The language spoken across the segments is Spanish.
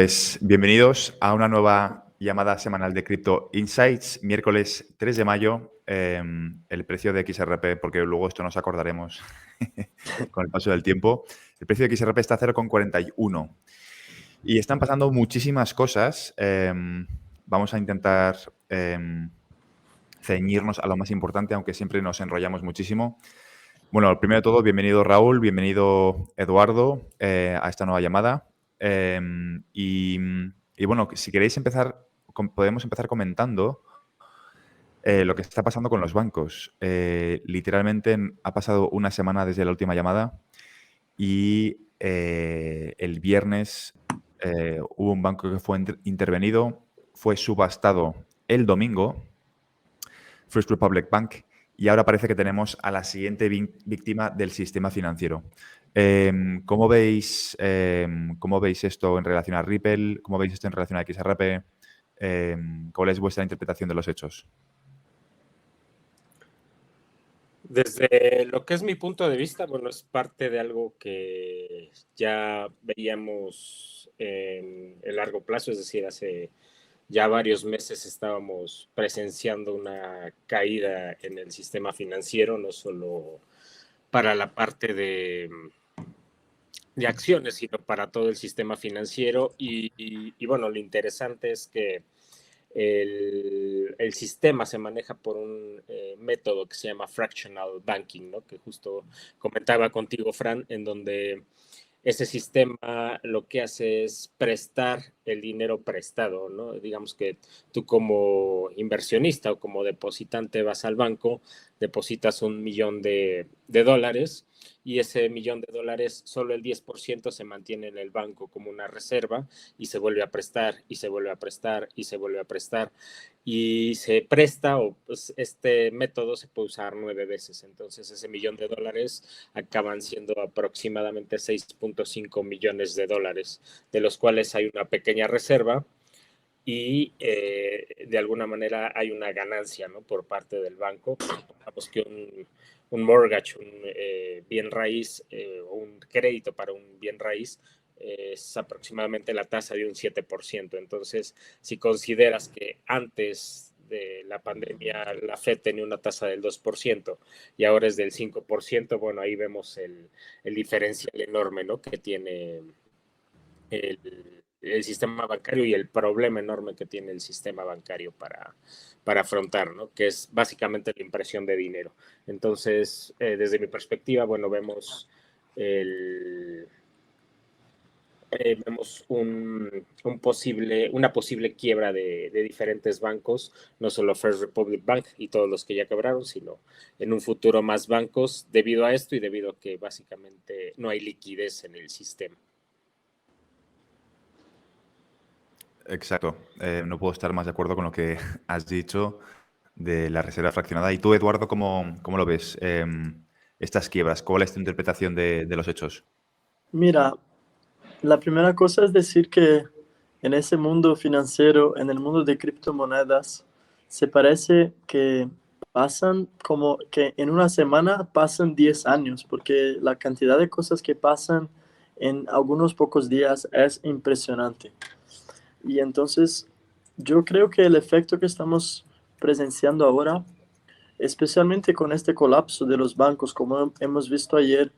Pues bienvenidos a una nueva llamada semanal de Crypto Insights, miércoles 3 de mayo. El precio de XRP, porque luego esto nos acordaremos con el paso del tiempo. El precio de XRP está a 0,41 y están pasando muchísimas cosas. Vamos a intentar ceñirnos a lo más importante, aunque siempre nos enrollamos muchísimo. Bueno, primero de todo, bienvenido Raúl, bienvenido Eduardo a esta nueva llamada. Y bueno, si queréis empezar, podemos empezar comentando lo que está pasando con los bancos. Literalmente ha pasado una semana desde la última llamada y el viernes hubo un banco que fue intervenido, fue subastado el domingo, First Republic Bank, y ahora parece que tenemos a la siguiente víctima del sistema financiero. ¿Cómo veis esto en relación a Ripple? ¿Cómo veis esto en relación a XRP? ¿Cuál es vuestra interpretación de los hechos? Desde lo que es mi punto de vista, bueno, es parte de algo que ya veíamos en el largo plazo, es decir, hace ya varios meses estábamos presenciando una caída en el sistema financiero, no solo para la parte de acciones, sino para todo el sistema financiero. Y bueno, lo interesante es que el sistema se maneja por un método que se llama fractional banking, ¿no? Que justo comentaba contigo, Fran, en donde ese sistema lo que hace es prestar el dinero prestado, ¿no? Digamos que tú como inversionista o como depositante vas al banco, depositas $1,000,000 de dólares y ese $1,000,000 solo el 10% se mantiene en el banco como una reserva y se vuelve a prestar y se vuelve a prestar y se vuelve a prestar y se presta o pues, este método se puede usar 9 veces. Entonces ese $1,000,000 acaban siendo aproximadamente 6.5 millones de dólares, de los cuales hay una pequeña reserva y de alguna manera hay una ganancia, ¿no? Por parte del banco. Supongamos que un mortgage, un bien raíz o un crédito para un bien raíz es aproximadamente la tasa de un 7%. Entonces, si consideras que antes de la pandemia la FED tenía una tasa del 2% y ahora es del 5%, bueno, ahí vemos el diferencial enorme, ¿no? Que tiene el sistema bancario y el problema enorme que tiene el sistema bancario para afrontar, ¿no? Que es básicamente la impresión de dinero. Entonces, desde mi perspectiva, bueno, vemos una posible quiebra de diferentes bancos, no solo First Republic Bank y todos los que ya quebraron, sino en un futuro más bancos debido a esto y debido a que básicamente no hay liquidez en el sistema. Exacto. No puedo estar más de acuerdo con lo que has dicho de la reserva fraccionada. ¿Y tú, Eduardo, cómo lo ves? Estas quiebras, ¿cuál es tu interpretación de los hechos? Mira, la primera cosa es decir que en ese mundo financiero, en el mundo de criptomonedas, se parece que pasan como que en una semana pasan 10 años, porque la cantidad de cosas que pasan en algunos pocos días es impresionante. Y entonces yo creo que el efecto que estamos presenciando ahora, especialmente con este colapso de los bancos, como hemos visto ayer,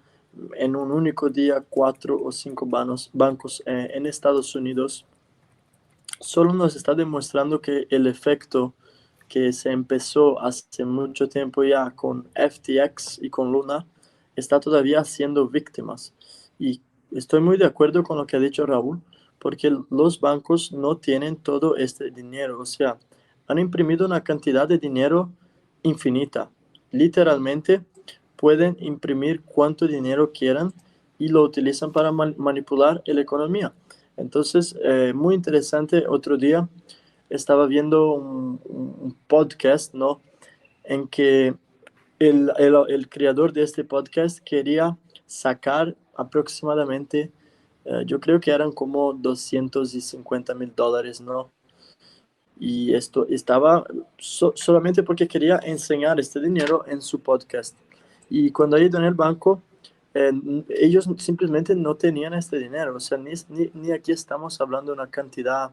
en un único día 4 o 5 bancos en Estados Unidos, solo nos está demostrando que el efecto que se empezó hace mucho tiempo ya con FTX y con Luna está todavía siendo víctimas. Y estoy muy de acuerdo con lo que ha dicho Raúl, porque los bancos no tienen todo este dinero, o sea, han imprimido una cantidad de dinero infinita. Literalmente pueden imprimir cuánto dinero quieran y lo utilizan para manipular la economía. Entonces, muy interesante, otro día estaba viendo un podcast, ¿no? En que el creador de este podcast quería sacar aproximadamente, yo creo que eran como $250,000, ¿no? Y esto estaba solamente porque quería enseñar este dinero en su podcast. Y cuando ha ido en el banco, ellos simplemente no tenían este dinero. O sea, ni aquí estamos hablando de una cantidad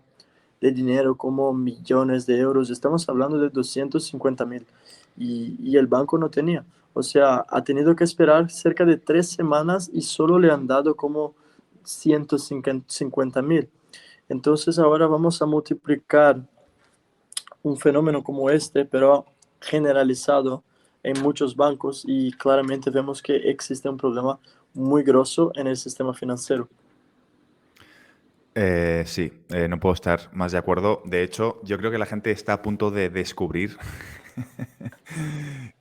de dinero como millones de euros, estamos hablando de 250.000 y el banco no tenía. O sea, ha tenido que esperar cerca de 3 semanas y solo le han dado como 150.000. Entonces ahora vamos a multiplicar un fenómeno como este, pero generalizado en muchos bancos y claramente vemos que existe un problema muy grosso en el sistema financiero. Sí, no puedo estar más de acuerdo. De hecho, yo creo que la gente está a punto de descubrir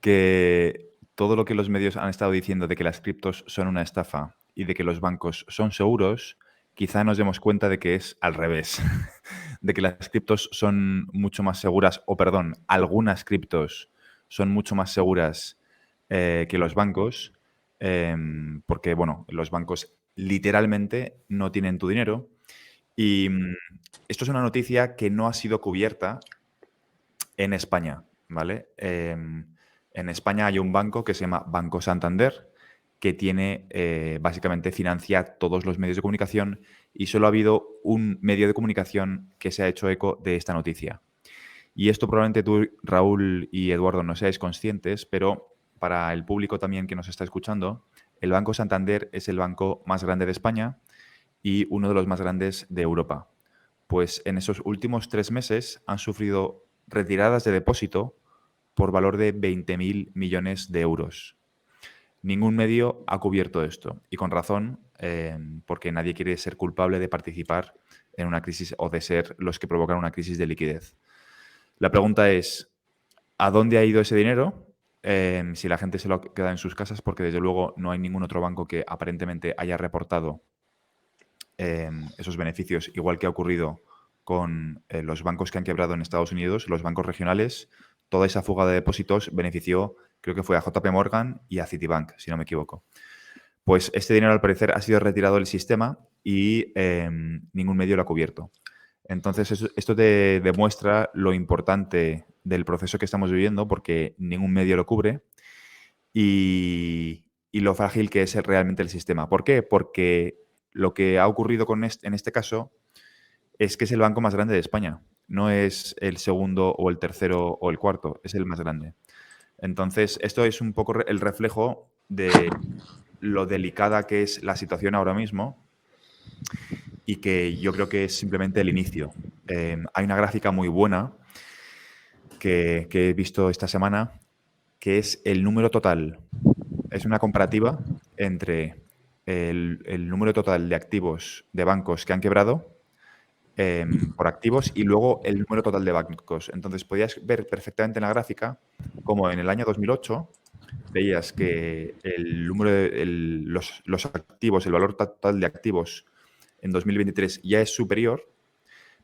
que todo lo que los medios han estado diciendo de que las criptos son una estafa y de que los bancos son seguros, quizá nos demos cuenta de que es al revés. De que las criptos son mucho más seguras, o perdón, algunas criptos son mucho más seguras que los bancos, porque, bueno, los bancos literalmente no tienen tu dinero. Y esto es una noticia que no ha sido cubierta en España, ¿vale? En España hay un banco que se llama Banco Santander, que tiene, básicamente financia todos los medios de comunicación y solo ha habido un medio de comunicación que se ha hecho eco de esta noticia. Y esto probablemente tú, Raúl y Eduardo, no seáis conscientes, pero para el público también que nos está escuchando, el Banco Santander es el banco más grande de España y uno de los más grandes de Europa. Pues en esos últimos 3 meses han sufrido retiradas de depósito por valor de 20.000 millones de euros. Ningún medio ha cubierto esto y con razón, porque nadie quiere ser culpable de participar en una crisis o de ser los que provocan una crisis de liquidez. La pregunta es, ¿a dónde ha ido ese dinero? Si la gente se lo queda en sus casas, porque desde luego no hay ningún otro banco que aparentemente haya reportado esos beneficios, igual que ha ocurrido con los bancos que han quebrado en Estados Unidos, los bancos regionales. Toda esa fuga de depósitos benefició, creo que fue a JP Morgan y a Citibank, si no me equivoco. Pues este dinero al parecer ha sido retirado del sistema y ningún medio lo ha cubierto. Entonces esto te demuestra lo importante del proceso que estamos viviendo, porque ningún medio lo cubre y lo frágil que es realmente el sistema. ¿Por qué? Porque lo que ha ocurrido en este caso es que es el banco más grande de España. No es el segundo o el tercero o el cuarto, es el más grande. Entonces, esto es un poco el reflejo de lo delicada que es la situación ahora mismo y que yo creo que es simplemente el inicio. Hay una gráfica muy buena que he visto esta semana, que es el número total. Es una comparativa entre el número total de activos de bancos que han quebrado por activos y luego el número total de bancos. Entonces, podías ver perfectamente en la gráfica como en el año 2008 veías que el número de los activos, el valor total de activos en 2023 ya es superior,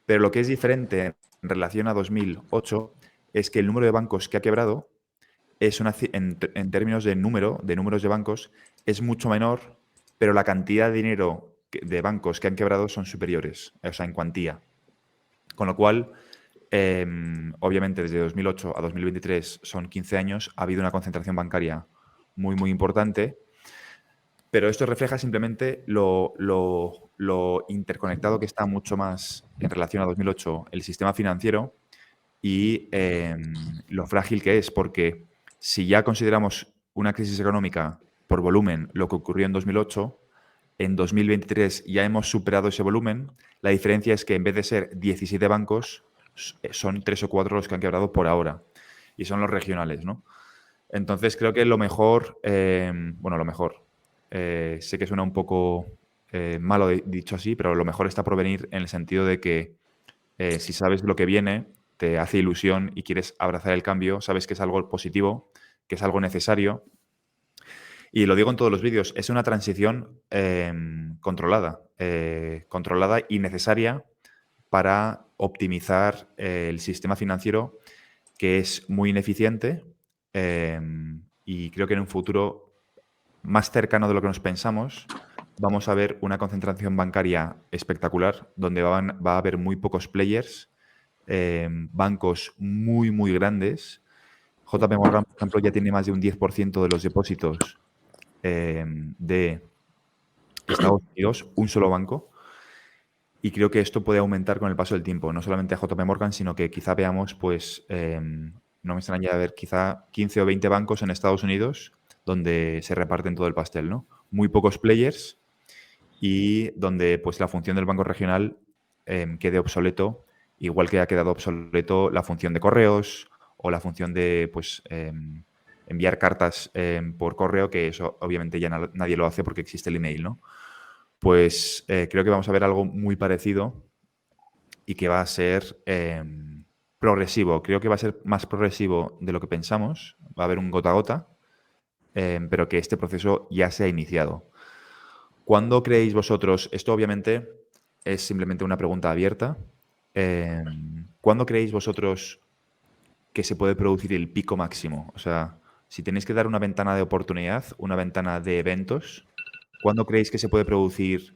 pero lo que es diferente en relación a 2008 es que el número de bancos que ha quebrado es en términos de números de bancos, es mucho menor, pero la cantidad de dinero de bancos que han quebrado son superiores, o sea, en cuantía. Con lo cual, obviamente, desde 2008 a 2023 son 15 años, ha habido una concentración bancaria muy, muy importante, pero esto refleja simplemente lo interconectado que está mucho más en relación a 2008 el sistema financiero y lo frágil que es, porque si ya consideramos una crisis económica por volumen lo que ocurrió en 2008, en 2023 ya hemos superado ese volumen. La diferencia es que en vez de ser 17 bancos, son 3 o 4 los que han quebrado por ahora. Y son los regionales, ¿no? Entonces creo que lo mejor, lo mejor, sé que suena un poco malo dicho así, pero lo mejor está por venir en el sentido de que si sabes lo que viene, te hace ilusión y quieres abrazar el cambio, sabes que es algo positivo, que es algo necesario. Y lo digo en todos los vídeos, es una transición controlada y necesaria para optimizar el sistema financiero, que es muy ineficiente y creo que en un futuro más cercano de lo que nos pensamos vamos a ver una concentración bancaria espectacular, donde va a haber muy pocos players, bancos muy, muy grandes. JP Morgan, por ejemplo, ya tiene más de un 10% de los depósitos de Estados Unidos, un solo banco. Y creo que esto puede aumentar con el paso del tiempo, no solamente a JP Morgan, sino que quizá veamos, pues, no me extraña ver quizá 15 o 20 bancos en Estados Unidos donde se reparten todo el pastel, ¿no? Muy pocos players y donde, pues, la función del banco regional quede obsoleto, igual que ha quedado obsoleto la función de correos o la función de, pues, enviar cartas por correo, que eso obviamente ya nadie lo hace porque existe el email, ¿no? Pues creo que vamos a ver algo muy parecido y que va a ser progresivo. Creo que va a ser más progresivo de lo que pensamos. Va a haber un gota a gota, pero que este proceso ya se ha iniciado. ¿Cuándo creéis vosotros? Esto obviamente es simplemente una pregunta abierta. ¿Cuándo creéis vosotros que se puede producir el pico máximo? O sea, si tenéis que dar una ventana de oportunidad, una ventana de eventos, ¿cuándo creéis que se puede producir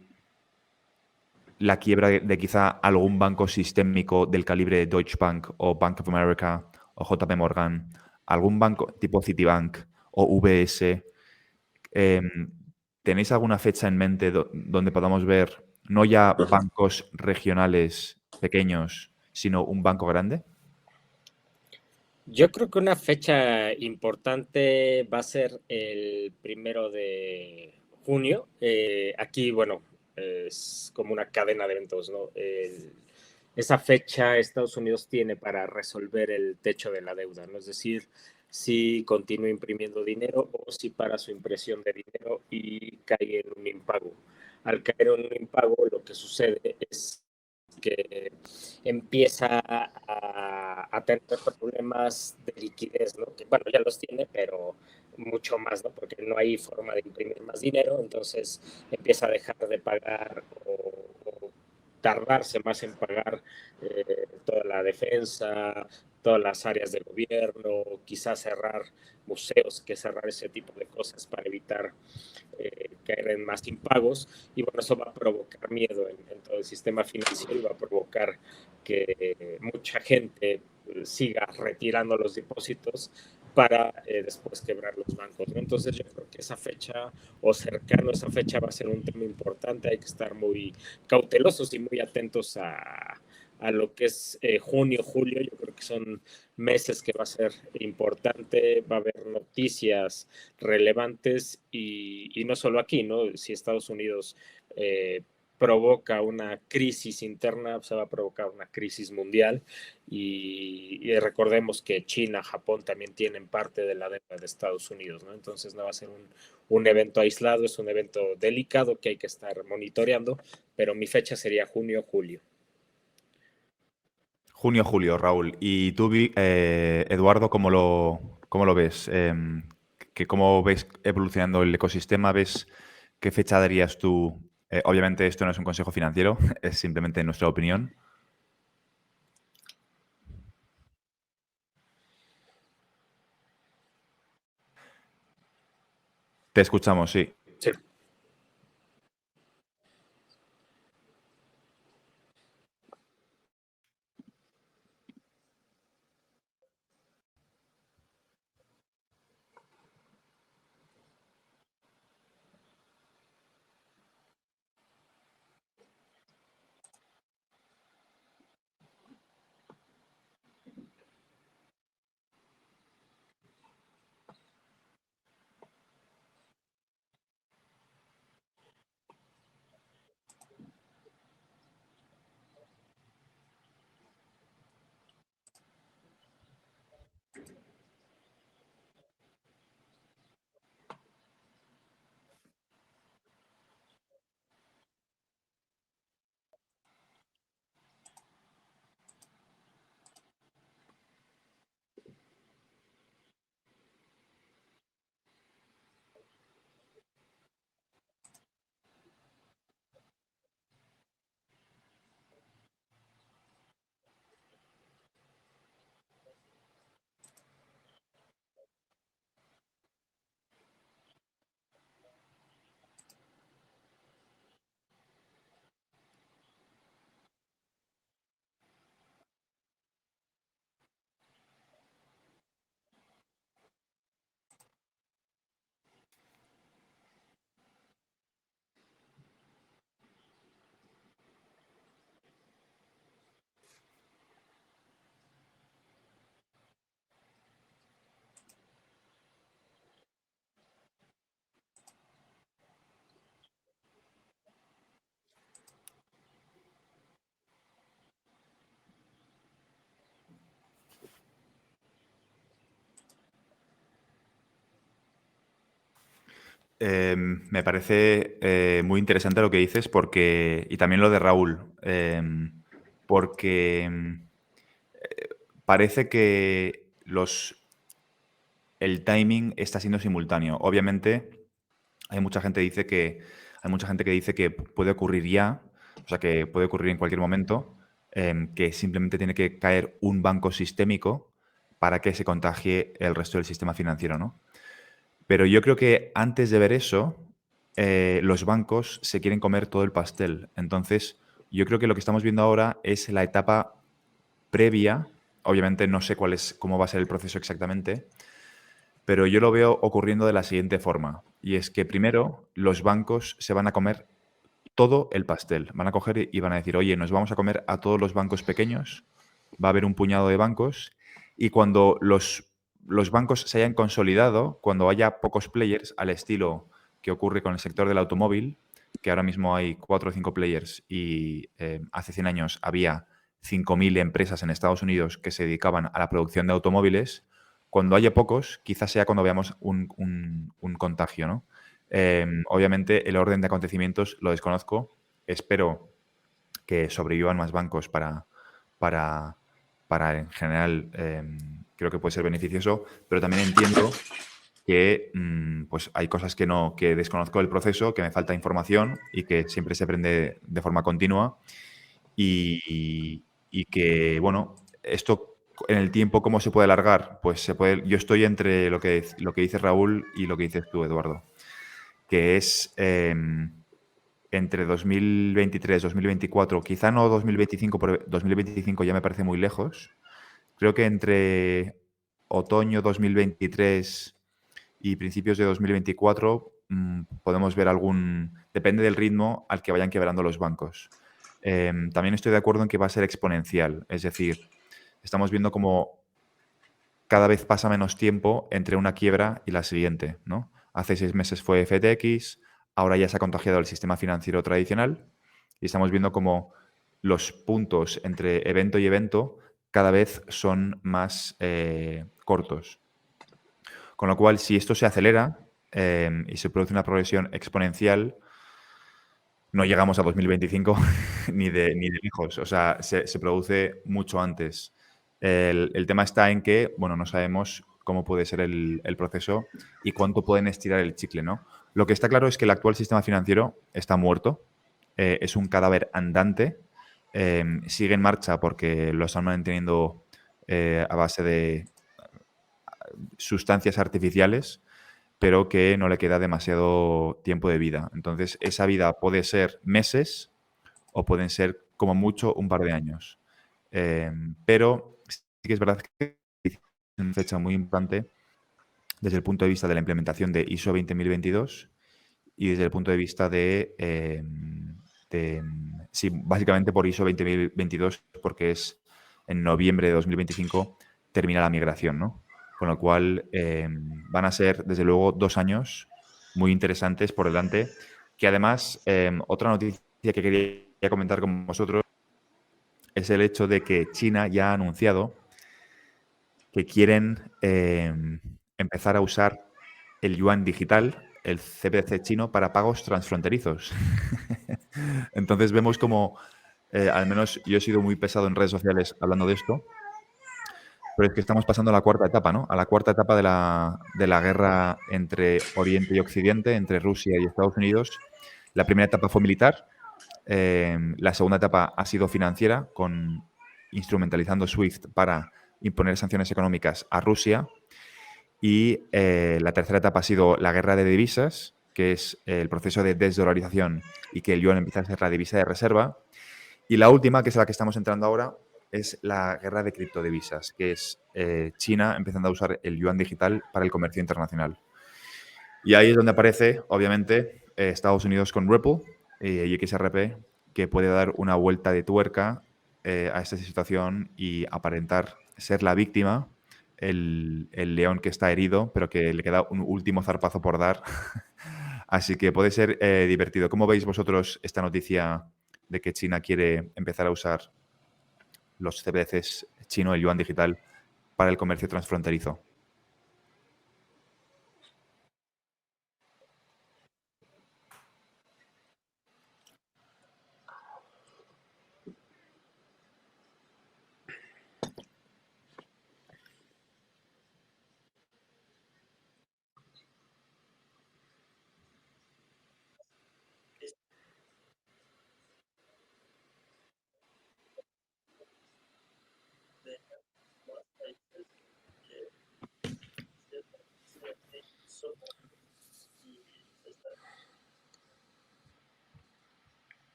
la quiebra de quizá algún banco sistémico del calibre de Deutsche Bank o Bank of America o JP Morgan, algún banco tipo Citibank o UBS? em, ¿Tenéis alguna fecha en mente donde podamos ver no ya bancos regionales pequeños, sino un banco grande? Yo creo que una fecha importante va a ser el 1 de junio. Aquí, bueno, es como una cadena de eventos, ¿no? Esa fecha Estados Unidos tiene para resolver el techo de la deuda, ¿no? Es decir, si continúa imprimiendo dinero o si para su impresión de dinero y cae en un impago. Al caer en un impago, lo que sucede es que empieza a tener problemas de liquidez, ¿no? Que bueno, ya los tiene, pero mucho más, ¿no? Porque no hay forma de imprimir más dinero, entonces empieza a dejar de pagar o tardarse más en pagar toda la defensa, todas las áreas de gobierno, quizás cerrar museos, que cerrar ese tipo de cosas para evitar caer en más impagos, y bueno, eso va a provocar miedo en todo el sistema financiero y va a provocar que mucha gente siga retirando los depósitos para después quebrar los bancos, ¿no? Entonces yo creo que esa fecha o cercano a esa fecha va a ser un tema importante, hay que estar muy cautelosos y muy atentos a lo que es junio, julio. Yo creo que son meses que va a ser importante, va a haber noticias relevantes y no solo aquí, ¿no? Si Estados Unidos provoca una crisis interna, se va a provocar una crisis mundial y recordemos que China, Japón también tienen parte de la deuda de Estados Unidos, ¿no? Entonces no va a ser un evento aislado, es un evento delicado que hay que estar monitoreando, pero mi fecha sería junio, julio. Junio, julio, Raúl. ¿Y tú, Eduardo, cómo lo ves? ¿Cómo ves evolucionando el ecosistema? ¿Ves qué fecha darías tú? Obviamente esto no es un consejo financiero, es simplemente nuestra opinión. Te escuchamos, sí. Sí. Me parece muy interesante lo que dices y también lo de Raúl, porque parece que el timing está siendo simultáneo. Obviamente, hay mucha gente que dice que puede ocurrir ya, o sea, que puede ocurrir en cualquier momento, que simplemente tiene que caer un banco sistémico para que se contagie el resto del sistema financiero, ¿no? Pero yo creo que antes de ver eso, los bancos se quieren comer todo el pastel. Entonces, yo creo que lo que estamos viendo ahora es la etapa previa. Obviamente no sé cómo va a ser el proceso exactamente, pero yo lo veo ocurriendo de la siguiente forma. Y es que primero los bancos se van a comer todo el pastel. Van a coger y van a decir, oye, nos vamos a comer a todos los bancos pequeños, va a haber un puñado de bancos, y cuando los bancos se hayan consolidado, cuando haya pocos players, al estilo que ocurre con el sector del automóvil, que ahora mismo hay 4 o 5 players y hace 100 años había 5.000 empresas en Estados Unidos que se dedicaban a la producción de automóviles, cuando haya pocos, quizás sea cuando veamos un contagio, ¿no? Obviamente el orden de acontecimientos lo desconozco. Espero que sobrevivan más bancos para, para en general, creo que puede ser beneficioso, pero también entiendo que pues hay cosas que desconozco del proceso, que me falta información y que siempre se aprende de forma continua y que, bueno, esto en el tiempo, ¿cómo se puede alargar? Pues yo estoy entre lo que dice Raúl y lo que dices tú, Eduardo, que es entre 2023, 2024, quizá no 2025, porque 2025 ya me parece muy lejos. Creo que entre otoño 2023 y principios de 2024 podemos ver depende del ritmo al que vayan quebrando los bancos. También estoy de acuerdo en que va a ser exponencial, es decir, estamos viendo como cada vez pasa menos tiempo entre una quiebra y la siguiente, ¿no? Hace 6 meses fue FTX, ahora ya se ha contagiado el sistema financiero tradicional y estamos viendo como los puntos entre evento y evento cada vez son más cortos. Con lo cual, si esto se acelera y se produce una progresión exponencial, no llegamos a 2025 ni de lejos. O sea, se produce mucho antes. El tema está en que, bueno, no sabemos cómo puede ser el proceso y cuánto pueden estirar el chicle, ¿no? Lo que está claro es que el actual sistema financiero está muerto, es un cadáver andante, sigue en marcha porque lo están manteniendo a base de sustancias artificiales, pero que no le queda demasiado tiempo de vida. Entonces, esa vida puede ser meses o pueden ser como mucho un par de años. Pero sí que es verdad que es una fecha muy importante desde el punto de vista de la implementación de ISO 20022 y desde el punto de vista sí, básicamente por ISO 20022 porque es en noviembre de 2025 termina la migración, ¿no? Con lo cual van a ser, desde luego, 2 años muy interesantes por delante, que además, otra noticia que quería comentar con vosotros es el hecho de que China ya ha anunciado que quieren empezar a usar el yuan digital, el CBDC chino, para pagos transfronterizos. Entonces vemos como, al menos yo he sido muy pesado en redes sociales hablando de esto, pero es que estamos pasando a la cuarta etapa, ¿no? A la cuarta etapa de la guerra entre Oriente y Occidente, entre Rusia y Estados Unidos. La primera etapa fue militar, la segunda etapa ha sido financiera, instrumentalizando SWIFT para imponer sanciones económicas a Rusia. Y la tercera etapa ha sido la guerra de divisas, que es el proceso de desdolarización y que el yuan empieza a ser la divisa de reserva. Y la última, que es la que estamos entrando ahora, es la guerra de criptodivisas, que es China empezando a usar el yuan digital para el comercio internacional. Y ahí es donde aparece, obviamente, Estados Unidos con Ripple y XRP, que puede dar una vuelta de tuerca a esta situación y aparentar ser la víctima, el león que está herido, pero que le queda un último zarpazo por dar. Así que puede ser divertido. ¿Cómo veis vosotros esta noticia de que China quiere empezar a usar los CBDCs chino, el yuan digital, para el comercio transfronterizo?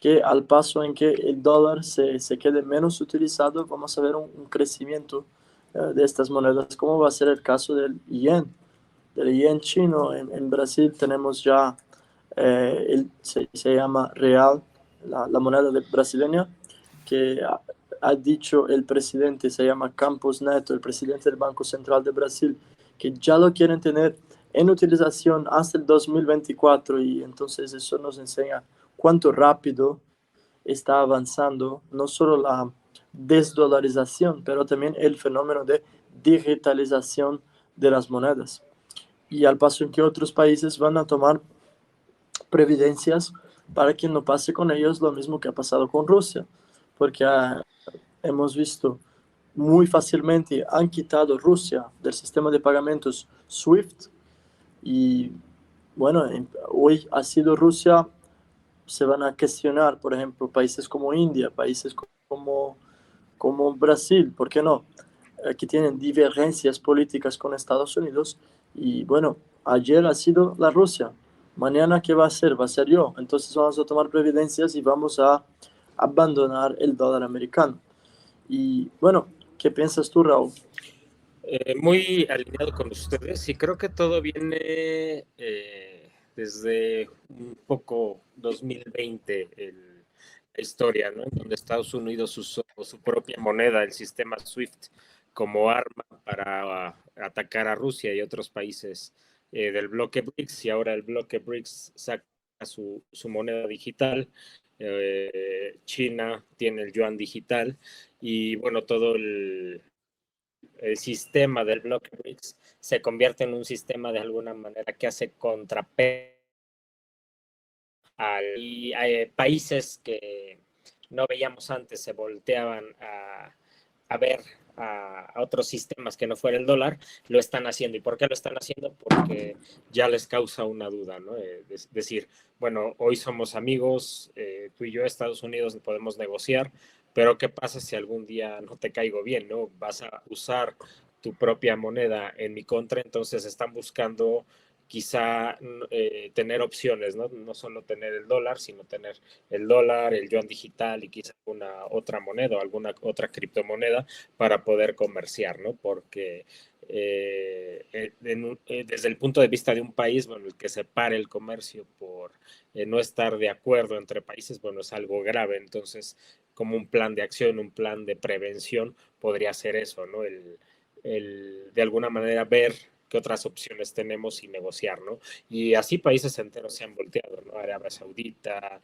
Que al paso en que el dólar se quede menos utilizado, vamos a ver un crecimiento de estas monedas, como va a ser el caso del yen chino. En Brasil tenemos ya, se llama real, la moneda brasileña, que ha dicho el presidente, se llama Campos Neto, el presidente del Banco Central de Brasil, que ya lo quieren tener en utilización hasta el 2024, y entonces eso nos enseña cuánto rápido está avanzando no solo la desdolarización, pero también el fenómeno de digitalización de las monedas. Y al paso en que otros países van a tomar previdencias para que no pase con ellos lo mismo que ha pasado con Rusia, porque hemos visto muy fácilmente han quitado Rusia del sistema de pagamentos SWIFT, y bueno, hoy ha sido Rusia. Se van a cuestionar, por ejemplo, países como India, países como Brasil, ¿por qué no? Que tienen divergencias políticas con Estados Unidos. Y bueno, ayer ha sido la Rusia, mañana ¿qué va a ser? Va a ser yo. Entonces vamos a tomar previdencias y vamos a abandonar el dólar americano. Y bueno, ¿qué piensas tú, Raúl? Muy alineado con ustedes, y creo que todo viene desde un poco 2020, la historia, ¿no? En donde Estados Unidos usó su propia moneda, el sistema SWIFT, como arma para atacar a Rusia y otros países del bloque BRICS, y ahora el bloque BRICS saca su moneda digital. China tiene el yuan digital, y bueno, todo el sistema del bloque BRICS se convierte en un sistema de alguna manera que hace contrapeso y países que no veíamos antes se volteaban a ver a otros sistemas que no fuera el dólar, lo están haciendo. ¿Y por qué lo están haciendo? Porque ya les causa una duda, ¿no? Decir, bueno, hoy somos amigos, tú y yo, Estados Unidos, podemos negociar, pero ¿qué pasa si algún día no te caigo bien, ¿no? Vas a usar tu propia moneda en mi contra. Entonces están buscando quizá tener opciones, ¿no? No solo tener el dólar, sino tener el dólar, el yuan digital y quizá una otra moneda o alguna otra criptomoneda para poder comerciar, ¿no? Porque desde el punto de vista de un país, bueno, el que separe el comercio por no estar de acuerdo entre países, bueno, es algo grave. Entonces, como un plan de acción, un plan de prevención, podría ser eso, ¿no? De alguna manera ver qué otras opciones tenemos y negociar, ¿no? Y así países enteros se han volteado, ¿no? Arabia Saudita,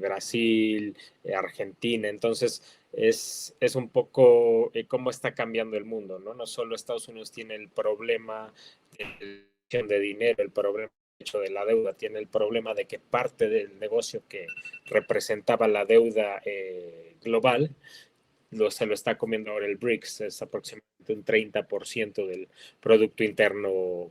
Brasil, Argentina. Entonces, es un poco cómo está cambiando el mundo, ¿no? No solo Estados Unidos tiene el problema de dinero, el problema hecho de la deuda, tiene el problema de que parte del negocio que representaba la deuda global se lo está comiendo ahora el BRICS, es aproximadamente representa un 30% del Producto Interno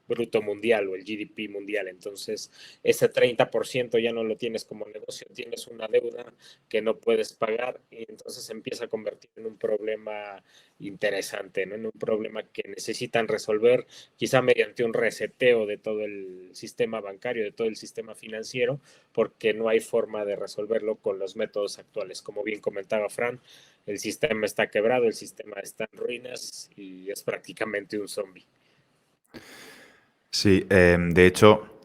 Bruto Mundial o el GDP mundial. Entonces, ese 30% ya no lo tienes como negocio, tienes una deuda que no puedes pagar y entonces se empieza a convertir en un problema interesante, ¿no? En un problema que necesitan resolver quizá mediante un reseteo de todo el sistema bancario, de todo el sistema financiero, porque no hay forma de resolverlo con los métodos actuales. Como bien comentaba Fran, el sistema está quebrado, el sistema está en ruinas y es prácticamente un zombie. Sí, de hecho,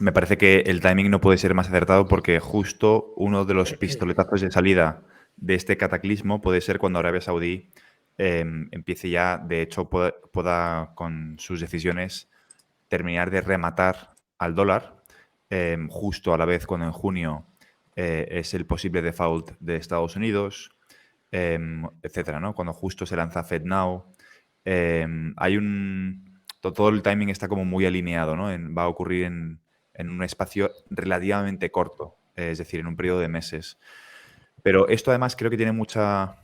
me parece que el timing no puede ser más acertado porque justo uno de los pistoletazos de salida de este cataclismo puede ser cuando Arabia Saudí empiece ya, de hecho, pueda con sus decisiones terminar de rematar al dólar, justo a la vez cuando en junio es el posible default de Estados Unidos, etcétera, ¿no? Cuando justo se lanza FedNow. Hay todo el timing está como muy alineado, ¿no? Va a ocurrir en un espacio relativamente corto, es decir, en un periodo de meses. Pero esto además creo que tiene mucha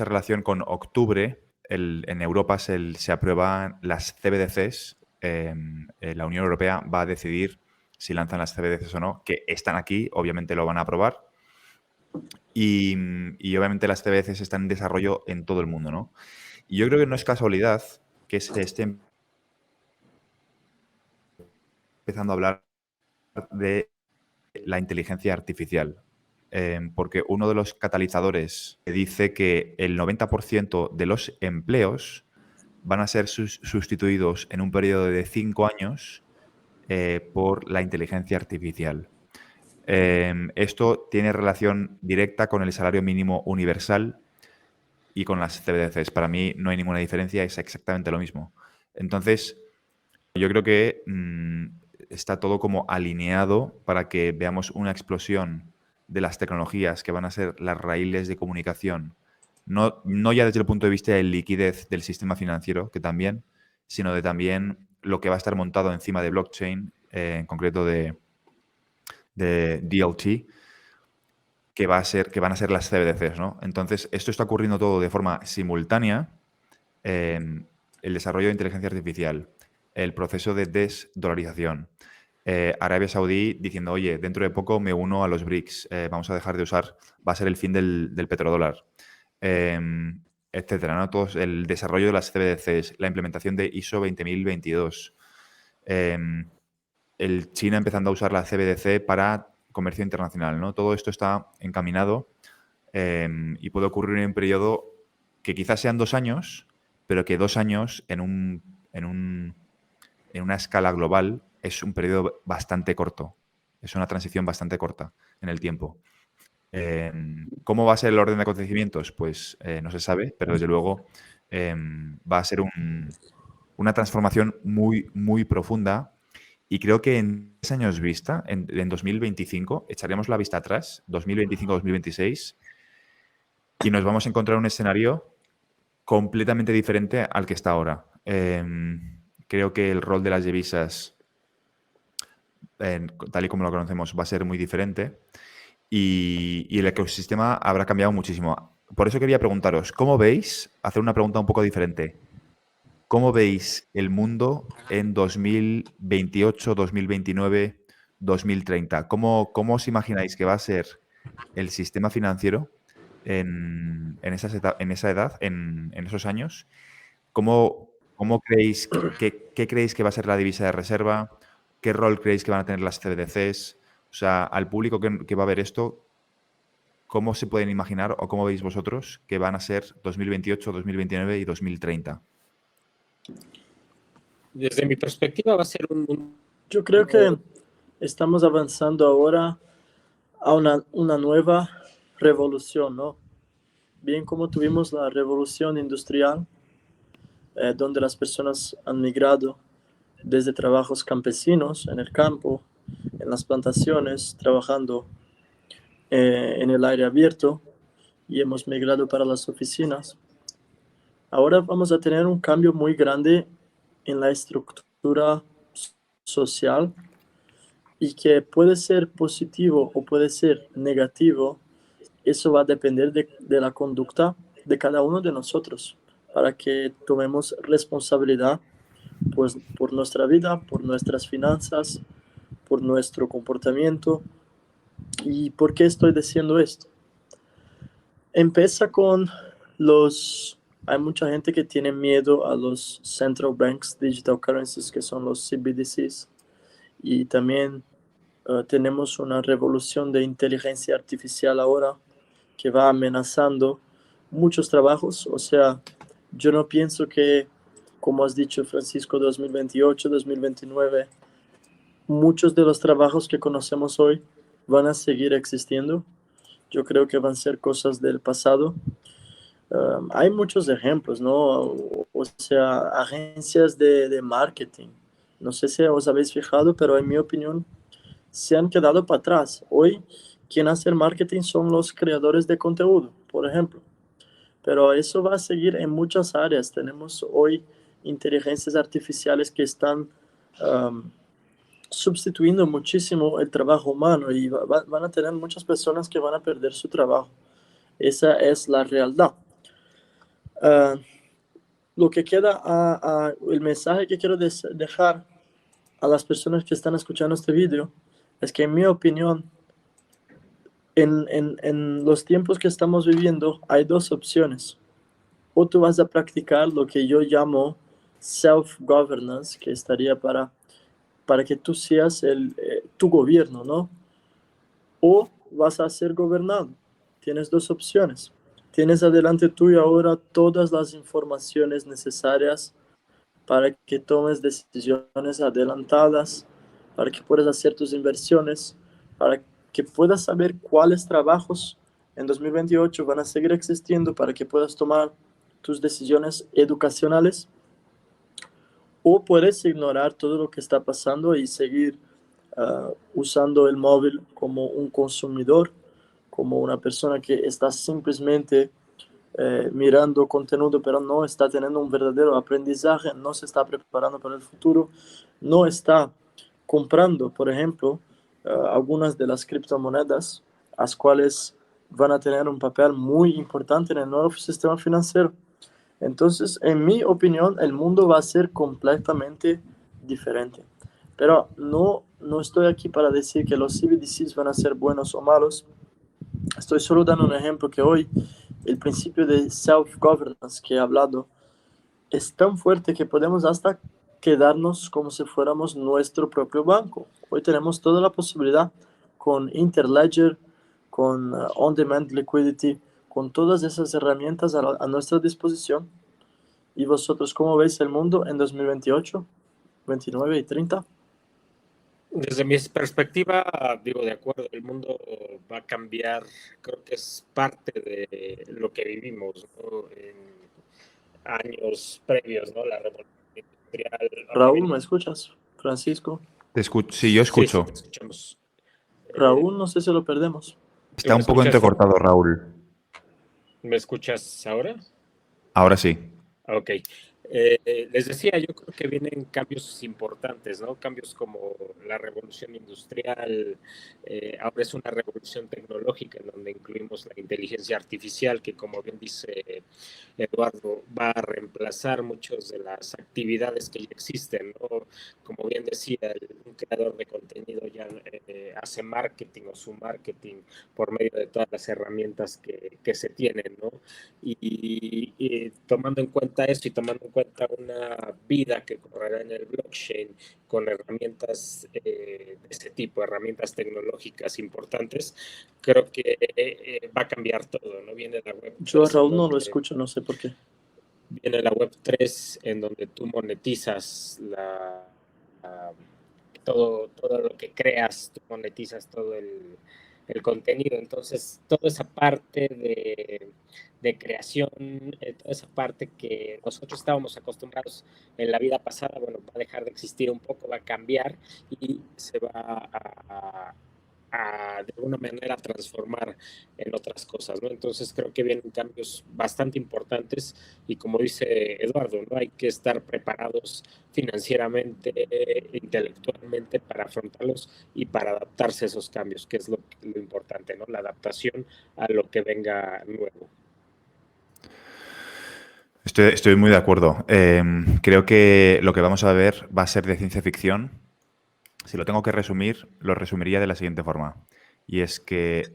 relación con octubre. En Europa se aprueban las CBDCs. La Unión Europea va a decidir si lanzan las CBDCs o no, que están aquí, obviamente lo van a aprobar. Y obviamente las CBDCs están en desarrollo en todo el mundo, ¿no? Y yo creo que no es casualidad que se esté empezando a hablar de la inteligencia artificial. Porque uno de los catalizadores dice que el 90% de los empleos van a ser sustituidos en un periodo de 5 años por la inteligencia artificial. Esto tiene relación directa con el salario mínimo universal y con las CBDCs. Para mí no hay ninguna diferencia, es exactamente lo mismo. Entonces, yo creo que está todo como alineado para que veamos una explosión de las tecnologías que van a ser las raíles de comunicación, no ya desde el punto de vista de liquidez del sistema financiero, que también, sino de también lo que va a estar montado encima de blockchain, en concreto de DLT, que van a ser las CBDCs, ¿no? Entonces, esto está ocurriendo todo de forma simultánea. El desarrollo de inteligencia artificial, el proceso de desdolarización, Arabia Saudí diciendo, oye, dentro de poco me uno a los BRICS, vamos a dejar de usar, va a ser el fin del petrodólar, etcétera, ¿no? Todo el desarrollo de las CBDCs, la implementación de ISO 20022, el China empezando a usar la CBDC para comercio internacional, ¿no? Todo esto está encaminado y puede ocurrir en un periodo que quizás sean 2 años, pero que 2 años en una escala global es un periodo bastante corto. Es una transición bastante corta en el tiempo. ¿Cómo va a ser el orden de acontecimientos? Pues no se sabe, pero desde luego va a ser una transformación muy, muy profunda. Y creo que en 3 años vista, en 2025, echaremos la vista atrás, 2025-2026, y nos vamos a encontrar un escenario completamente diferente al que está ahora. Creo que el rol de las divisas, tal y como lo conocemos, va a ser muy diferente y el ecosistema habrá cambiado muchísimo. Por eso quería preguntaros, ¿cómo veis, hacer una pregunta un poco diferente, cómo veis el mundo en 2028, 2029, 2030? ¿Cómo os imagináis que va a ser el sistema financiero en esa edad, en esos años? ¿Cómo creéis, qué creéis que va a ser la divisa de reserva? ¿Qué rol creéis que van a tener las CBDCs? O sea, al público que va a ver esto, ¿cómo se pueden imaginar o cómo veis vosotros que van a ser 2028, 2029 y 2030? Desde mi perspectiva va a ser Yo creo que estamos avanzando ahora a una nueva revolución, ¿no? Bien como tuvimos la revolución industrial, donde las personas han migrado desde trabajos campesinos en el campo, en las plantaciones, trabajando en el aire abierto, y hemos migrado para las oficinas. Ahora vamos a tener un cambio muy grande en la estructura social y que puede ser positivo o puede ser negativo. Eso va a depender de la conducta de cada uno de nosotros para que tomemos responsabilidad pues, por nuestra vida, por nuestras finanzas, por nuestro comportamiento. ¿Y por qué estoy diciendo esto? Empieza con los... Hay mucha gente que tiene miedo a los Central Banks Digital Currencies, que son los CBDCs. Y también tenemos una revolución de inteligencia artificial ahora que va amenazando muchos trabajos. O sea, yo no pienso que, como has dicho, Francisco, 2028, 2029, muchos de los trabajos que conocemos hoy van a seguir existiendo. Yo creo que van a ser cosas del pasado. Hay muchos ejemplos, ¿no? O sea, agencias de marketing. No sé si os habéis fijado, pero en mi opinión se han quedado para atrás. Hoy, quien hace el marketing son los creadores de contenido, por ejemplo. Pero eso va a seguir en muchas áreas. Tenemos hoy inteligencias artificiales que están sustituyendo muchísimo el trabajo humano y van a tener muchas personas que van a perder su trabajo. Esa es la realidad. Uh, lo que queda, el mensaje que quiero dejar a las personas que están escuchando este video es que, en mi opinión, en los tiempos que estamos viviendo hay dos opciones. O tú vas a practicar lo que yo llamo self-governance, que estaría para que tú seas tu gobierno, ¿no? O vas a ser gobernado. Tienes dos opciones. Tienes adelante tuyo ahora todas las informaciones necesarias para que tomes decisiones adelantadas, para que puedas hacer tus inversiones, para que puedas saber cuáles trabajos en 2028 van a seguir existiendo, para que puedas tomar tus decisiones educacionales, o puedes ignorar todo lo que está pasando y seguir usando el móvil como un consumidor, como una persona que está simplemente mirando contenido, pero no está teniendo un verdadero aprendizaje, no se está preparando para el futuro, no está comprando, por ejemplo, algunas de las criptomonedas, las cuales van a tener un papel muy importante en el nuevo sistema financiero. Entonces, en mi opinión, el mundo va a ser completamente diferente. Pero no estoy aquí para decir que los CBDCs van a ser buenos o malos. Estoy solo dando un ejemplo que hoy el principio de self-governance que he hablado es tan fuerte que podemos hasta quedarnos como si fuéramos nuestro propio banco. Hoy tenemos toda la posibilidad con Interledger, con On-Demand Liquidity, con todas esas herramientas a nuestra disposición. ¿Y vosotros cómo veis el mundo en 2028, 29 y 30? Desde mi perspectiva, digo, de acuerdo, el mundo va a cambiar, creo que es parte de lo que vivimos, ¿no? En años previos, ¿no? La revolución industrial. Raúl, ¿me escuchas? Francisco. Sí, yo Sí, sí, escucho. te escuchamos. Raúl, no sé si lo perdemos. Está ¿Me un poco escuchas, Fran? entrecortado, Raúl. ¿Me escuchas ahora? Ahora sí. Ok. Les decía, yo creo que vienen cambios importantes, ¿no? Cambios como la revolución industrial, ahora es una revolución tecnológica en donde incluimos la inteligencia artificial, que como bien dice Eduardo, va a reemplazar muchas de las actividades que ya existen, ¿no? Como bien decía, un creador de contenido ya hace marketing o su marketing por medio de todas las herramientas que se tienen, ¿no? Y tomando en cuenta eso y tomando en cuenta una vida que correrá en el blockchain con herramientas de este tipo, herramientas tecnológicas importantes, creo que va a cambiar todo, ¿no? Viene la web 3. Yo a Raúl no lo escucho, no sé por qué. Viene la web 3 en donde tú monetizas todo lo que creas, tú monetizas todo el contenido. Entonces, toda esa parte de creación, toda esa parte que nosotros estábamos acostumbrados en la vida pasada, bueno, va a dejar de existir un poco, va a cambiar y se va de alguna manera transformar en otras cosas, ¿no? Entonces creo que vienen cambios bastante importantes y como dice Eduardo, ¿no? Hay que estar preparados financieramente, intelectualmente para afrontarlos y para adaptarse a esos cambios, que es lo importante, ¿no? La adaptación a lo que venga nuevo. Estoy muy de acuerdo. Creo que lo que vamos a ver va a ser de ciencia ficción. Si lo tengo que resumir, lo resumiría de la siguiente forma. Y es que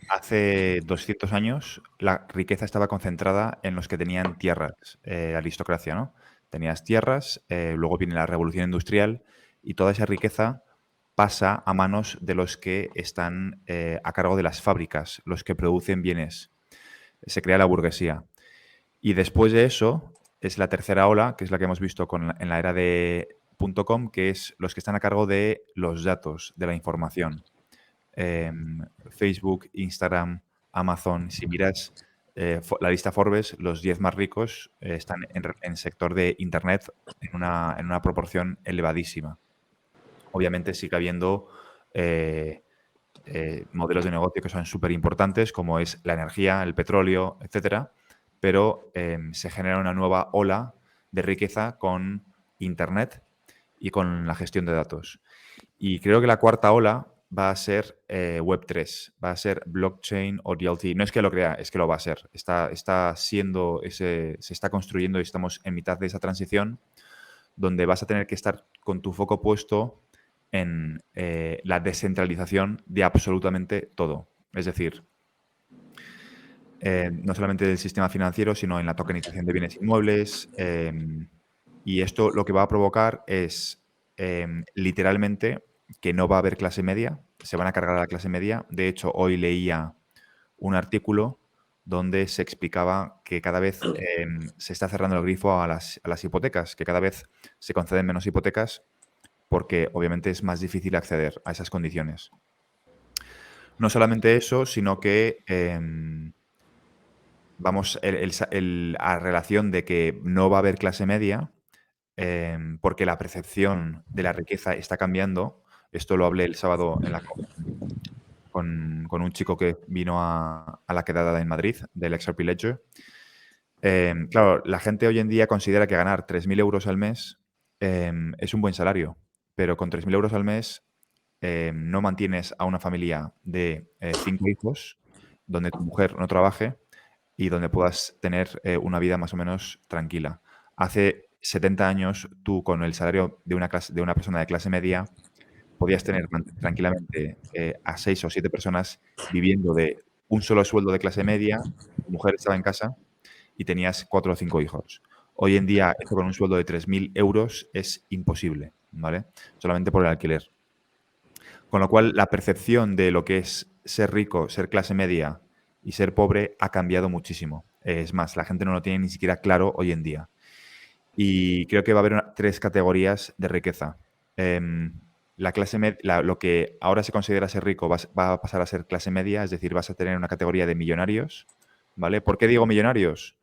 hace 200 años la riqueza estaba concentrada en los que tenían tierras, aristocracia, ¿no? Tenías tierras, luego viene la revolución industrial y toda esa riqueza pasa a manos de los que están a cargo de las fábricas, los que producen bienes. Se crea la burguesía. Y después de eso es la tercera ola, que es la que hemos visto en la era de .com, que es los que están a cargo de los datos, de la información. Facebook, Instagram, Amazon, si miras la lista Forbes, los 10 más ricos están en el sector de Internet en una proporción elevadísima. Obviamente sigue habiendo modelos de negocio que son súper importantes, como es la energía, el petróleo, etcétera, pero se genera una nueva ola de riqueza con Internet y con la gestión de datos. Y creo que la cuarta ola va a ser Web3, va a ser blockchain o DLT. No es que lo crea, es que lo va a ser. Está siendo se está construyendo y estamos en mitad de esa transición donde vas a tener que estar con tu foco puesto en la descentralización de absolutamente todo. Es decir, no solamente del sistema financiero, sino en la tokenización de bienes inmuebles. Y esto lo que va a provocar es literalmente que no va a haber clase media, se van a cargar a la clase media. De hecho, hoy leía un artículo donde se explicaba que cada vez se está cerrando el grifo a las hipotecas, que cada vez se conceden menos hipotecas porque obviamente es más difícil acceder a esas condiciones. No solamente eso, sino que vamos a relación de que no va a haber clase media porque la percepción de la riqueza está cambiando. Esto lo hablé el sábado con un chico que vino a la quedada en Madrid del XRP Ledger. Claro, la gente hoy en día considera que ganar 3.000 euros al mes es un buen salario, pero con 3.000 euros al mes no mantienes a una familia de 5 hijos, donde tu mujer no trabaje y donde puedas tener una vida más o menos tranquila. Hace 70 años, tú con el salario de una persona de clase media podías tener tranquilamente a 6 o 7 personas viviendo de un solo sueldo de clase media, tu mujer estaba en casa y tenías 4 o 5 hijos. Hoy en día, esto con un sueldo de 3.000 euros es imposible, ¿vale? Solamente por el alquiler. Con lo cual, la percepción de lo que es ser rico, ser clase media y ser pobre ha cambiado muchísimo. Es más, la gente no lo tiene ni siquiera claro hoy en día. Y creo que va a haber 3 categorías de riqueza. La clase lo que ahora se considera ser rico va a pasar a ser clase media, es decir, vas a tener una categoría de millonarios, ¿vale? ¿Por qué digo millonarios?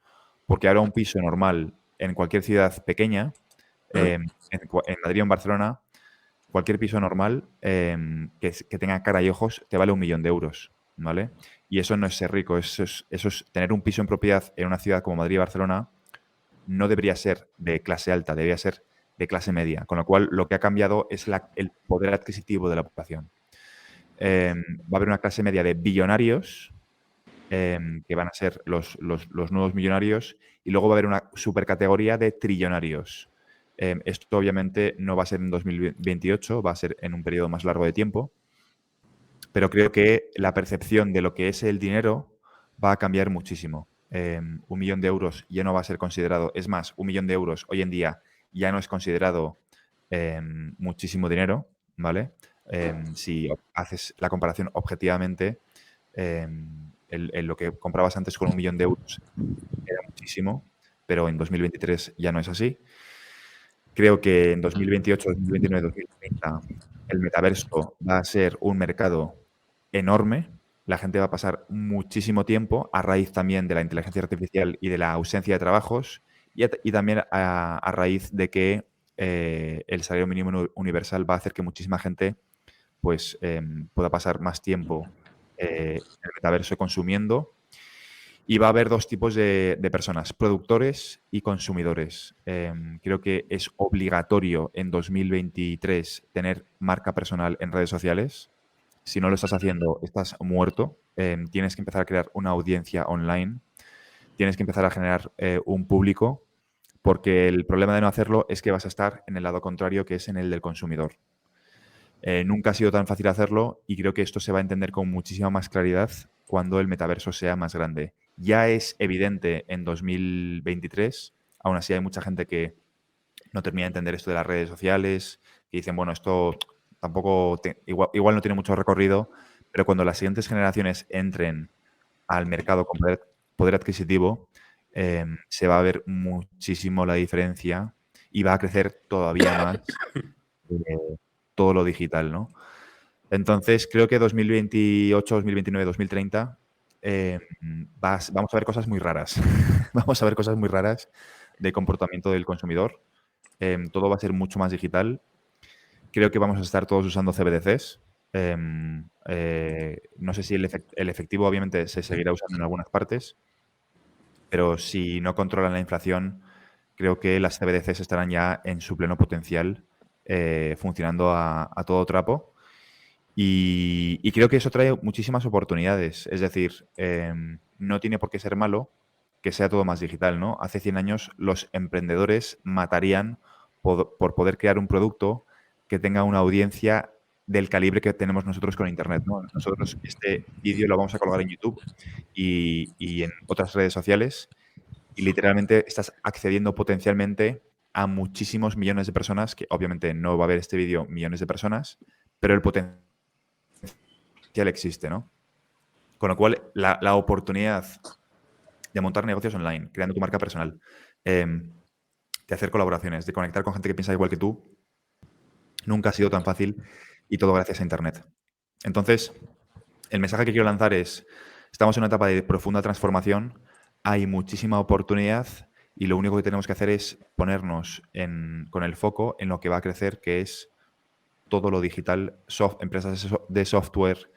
Porque ahora un piso normal en cualquier ciudad pequeña, en Madrid o en Barcelona, cualquier piso normal que tenga cara y ojos te vale 1 millón de euros, ¿vale? Y eso no es ser rico, eso es tener un piso en propiedad en una ciudad como Madrid y Barcelona no debería ser de clase alta, debería ser de clase media, con lo cual lo que ha cambiado es el poder adquisitivo de la población. Va a haber una clase media de billonarios, que van a ser los nuevos millonarios, y luego va a haber una supercategoría de trillonarios. Esto obviamente no va a ser en 2028, va a ser en un periodo más largo de tiempo, pero creo que la percepción de lo que es el dinero va a cambiar muchísimo. 1 millón de euros ya no va a ser considerado, es más, 1 millón de euros hoy en día ya no es considerado muchísimo dinero, ¿vale? Si haces la comparación objetivamente, lo que comprabas antes con 1 millón de euros era muchísimo, pero en 2023 ya no es así. Creo que en 2028, 2029, 2030 el metaverso va a ser un mercado enorme. La gente va a pasar muchísimo tiempo a raíz también de la inteligencia artificial y de la ausencia de trabajos y también a raíz de que el salario mínimo universal va a hacer que muchísima gente pues pueda pasar más tiempo en el metaverso consumiendo. Y va a haber 2 tipos de personas, productores y consumidores. Creo que es obligatorio en 2023 tener marca personal en redes sociales. Si no lo estás haciendo, estás muerto. Tienes que empezar a crear una audiencia online. tienes que empezar a generar un público, porque el problema de no hacerlo es que vas a estar en el lado contrario, que es en el del consumidor. Nunca ha sido tan fácil hacerlo y creo que esto se va a entender con muchísima más claridad cuando el metaverso sea más grande. Ya es evidente en 2023, aún así hay mucha gente que no termina de entender esto de las redes sociales, que dicen, bueno, esto tampoco, igual no tiene mucho recorrido, pero cuando las siguientes generaciones entren al mercado con poder adquisitivo, se va a ver muchísimo la diferencia y va a crecer todavía más todo lo digital, ¿no? Entonces, creo que 2028, 2029, 2030 vamos a ver cosas muy raras. Vamos a ver cosas muy raras de comportamiento del consumidor. Todo va a ser mucho más digital. Creo que vamos a estar todos usando CBDCs. No sé si el efectivo obviamente se seguirá usando en algunas partes, pero si no controlan la inflación, creo que las CBDCs estarán ya en su pleno potencial, funcionando a todo trapo. Y creo que eso trae muchísimas oportunidades. Es decir, no tiene por qué ser malo que sea todo más digital, ¿no? Hace 100 años los emprendedores matarían por poder crear un producto que tenga una audiencia del calibre que tenemos nosotros con Internet, ¿no? Nosotros este vídeo lo vamos a colgar en YouTube y en otras redes sociales y literalmente estás accediendo potencialmente a muchísimos millones de personas, que obviamente no va a ver este vídeo millones de personas, pero el potencial existe, ¿no? Con lo cual, la oportunidad de montar negocios online, creando tu marca personal, de hacer colaboraciones, de conectar con gente que piensa igual que tú, nunca ha sido tan fácil y todo gracias a Internet. Entonces, el mensaje que quiero lanzar es, estamos en una etapa de profunda transformación, hay muchísima oportunidad y lo único que tenemos que hacer es ponernos con el foco en lo que va a crecer, que es todo lo digital, empresas de software,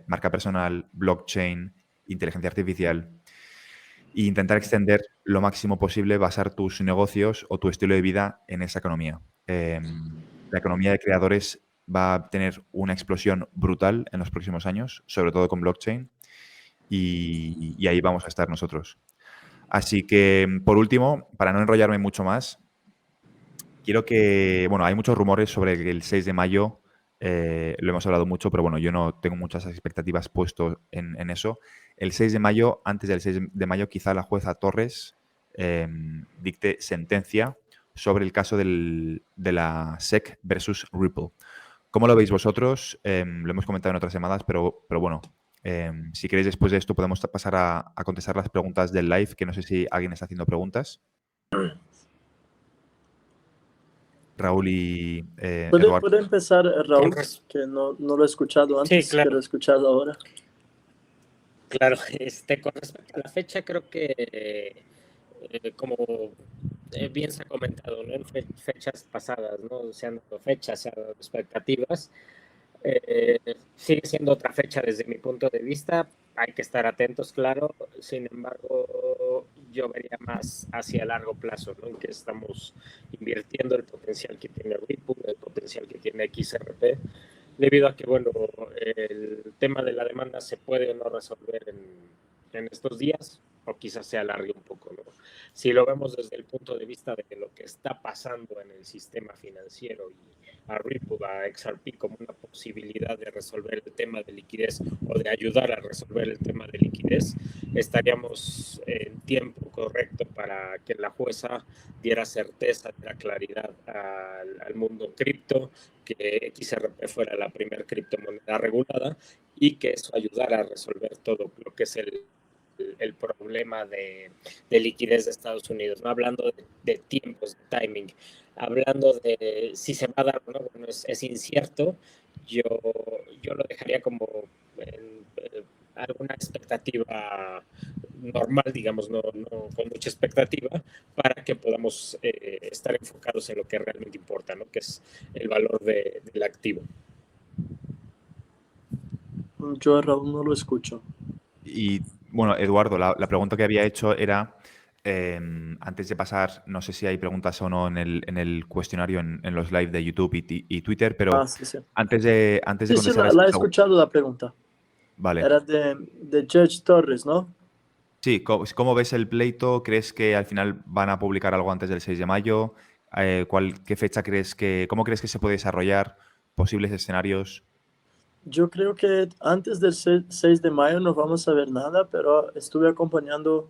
marca personal, blockchain, inteligencia artificial, e intentar extender lo máximo posible, basar tus negocios o tu estilo de vida en esa economía. La economía de creadores va a tener una explosión brutal en los próximos años, sobre todo con blockchain, y ahí vamos a estar nosotros. Así que, por último, para no enrollarme mucho más, quiero que, bueno, hay muchos rumores sobre que el 6 de mayo, lo hemos hablado mucho, pero bueno, yo no tengo muchas expectativas puestas en eso. El 6 de mayo, antes del 6 de mayo, quizá la jueza Torres dicte sentencia sobre el caso de la SEC versus Ripple. ¿Cómo lo veis vosotros? Lo hemos comentado en otras llamadas, pero bueno, si queréis después de esto podemos pasar a contestar las preguntas del live, que no sé si alguien está haciendo preguntas. Raúl y Eduardo. ¿Puede empezar Raúl, que no lo he escuchado antes, Sí, claro. pero he escuchado ahora? Claro, con respecto a la fecha, creo que como bien se ha comentado, ¿no? En fechas pasadas, ¿no? Se han dado fechas, se han dado expectativas. Sigue siendo otra fecha desde mi punto de vista. Hay que estar atentos, claro. Sin embargo, yo vería más hacia largo plazo, ¿no? En que estamos invirtiendo el potencial que tiene Ripple, el potencial que tiene XRP, debido a que, bueno, el tema de la demanda se puede o no resolver en estos días, o quizás se alargue un poco, ¿no? Si lo vemos desde el punto de vista de lo que está pasando en el sistema financiero y a Ripple, a XRP como una posibilidad de resolver el tema de liquidez o de ayudar a resolver el tema de liquidez, estaríamos en tiempo correcto para que la jueza diera certeza, diera claridad al mundo cripto, que XRP fuera la primera criptomoneda regulada y que eso ayudara a resolver todo lo que es el problema de liquidez de Estados Unidos, ¿no? Hablando de tiempos, de timing, hablando de si se va a dar o no, bueno, es incierto. Yo lo dejaría como alguna expectativa normal, digamos, no con mucha expectativa, para que podamos estar enfocados en lo que realmente importa, ¿no? Que es el valor del activo. Yo a Raúl no lo escucho. Y bueno, Eduardo, la pregunta que había hecho era, antes de pasar, no sé si hay preguntas o no en el cuestionario en los live de YouTube y Twitter, pero Sí. antes de Sí, contestar la he escuchado la pregunta. Vale. Era de Judge Torres, ¿no? Sí, ¿cómo ves el pleito? ¿Crees que al final van a publicar algo antes del 6 de mayo? ¿Qué fecha cómo crees que se puede desarrollar? ¿Posibles escenarios? Yo creo que antes del 6 de mayo no vamos a ver nada, pero estuve acompañando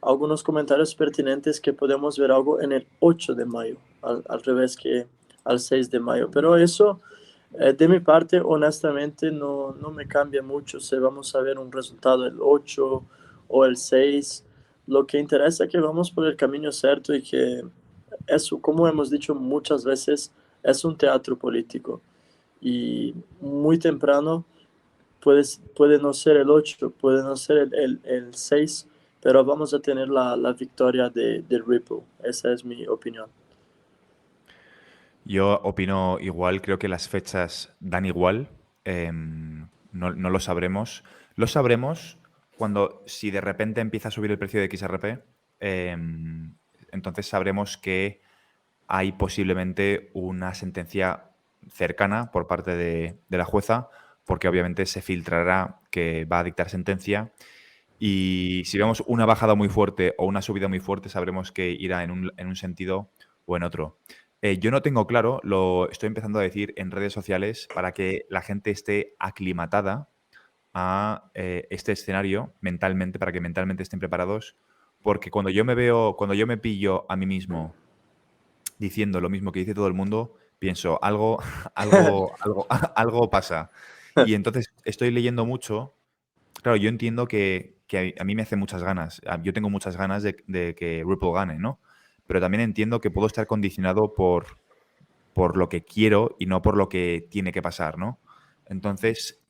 algunos comentarios pertinentes que podemos ver algo en el 8 de mayo, al revés que al 6 de mayo. Pero eso, de mi parte, honestamente, no me cambia mucho si vamos a ver un resultado el 8 o el 6. Lo que interesa es que vamos por el camino cierto y que eso, como hemos dicho muchas veces, es un teatro político. Y muy temprano puede no ser el 8, puede no ser el 6, pero vamos a tener la victoria de Ripple. Esa es mi opinión. Yo opino igual, creo que las fechas dan igual, no lo sabremos. Lo sabremos si de repente empieza a subir el precio de XRP, entonces sabremos que hay posiblemente una sentencia cercana por parte de la jueza, porque obviamente se filtrará que va a dictar sentencia. Y si vemos una bajada muy fuerte o una subida muy fuerte, sabremos que irá en un sentido o en otro. Yo no tengo claro, lo estoy empezando a decir en redes sociales para que la gente esté aclimatada a este escenario mentalmente, para que mentalmente estén preparados, porque cuando yo me pillo a mí mismo diciendo lo mismo que dice todo el mundo, pienso, algo pasa. Y entonces estoy leyendo mucho. Claro, yo entiendo que a mí me hace muchas ganas. Yo tengo muchas ganas de que Ripple gane, ¿no? Pero también entiendo que puedo estar condicionado por lo que quiero y no por lo que tiene que pasar, ¿no? Entonces,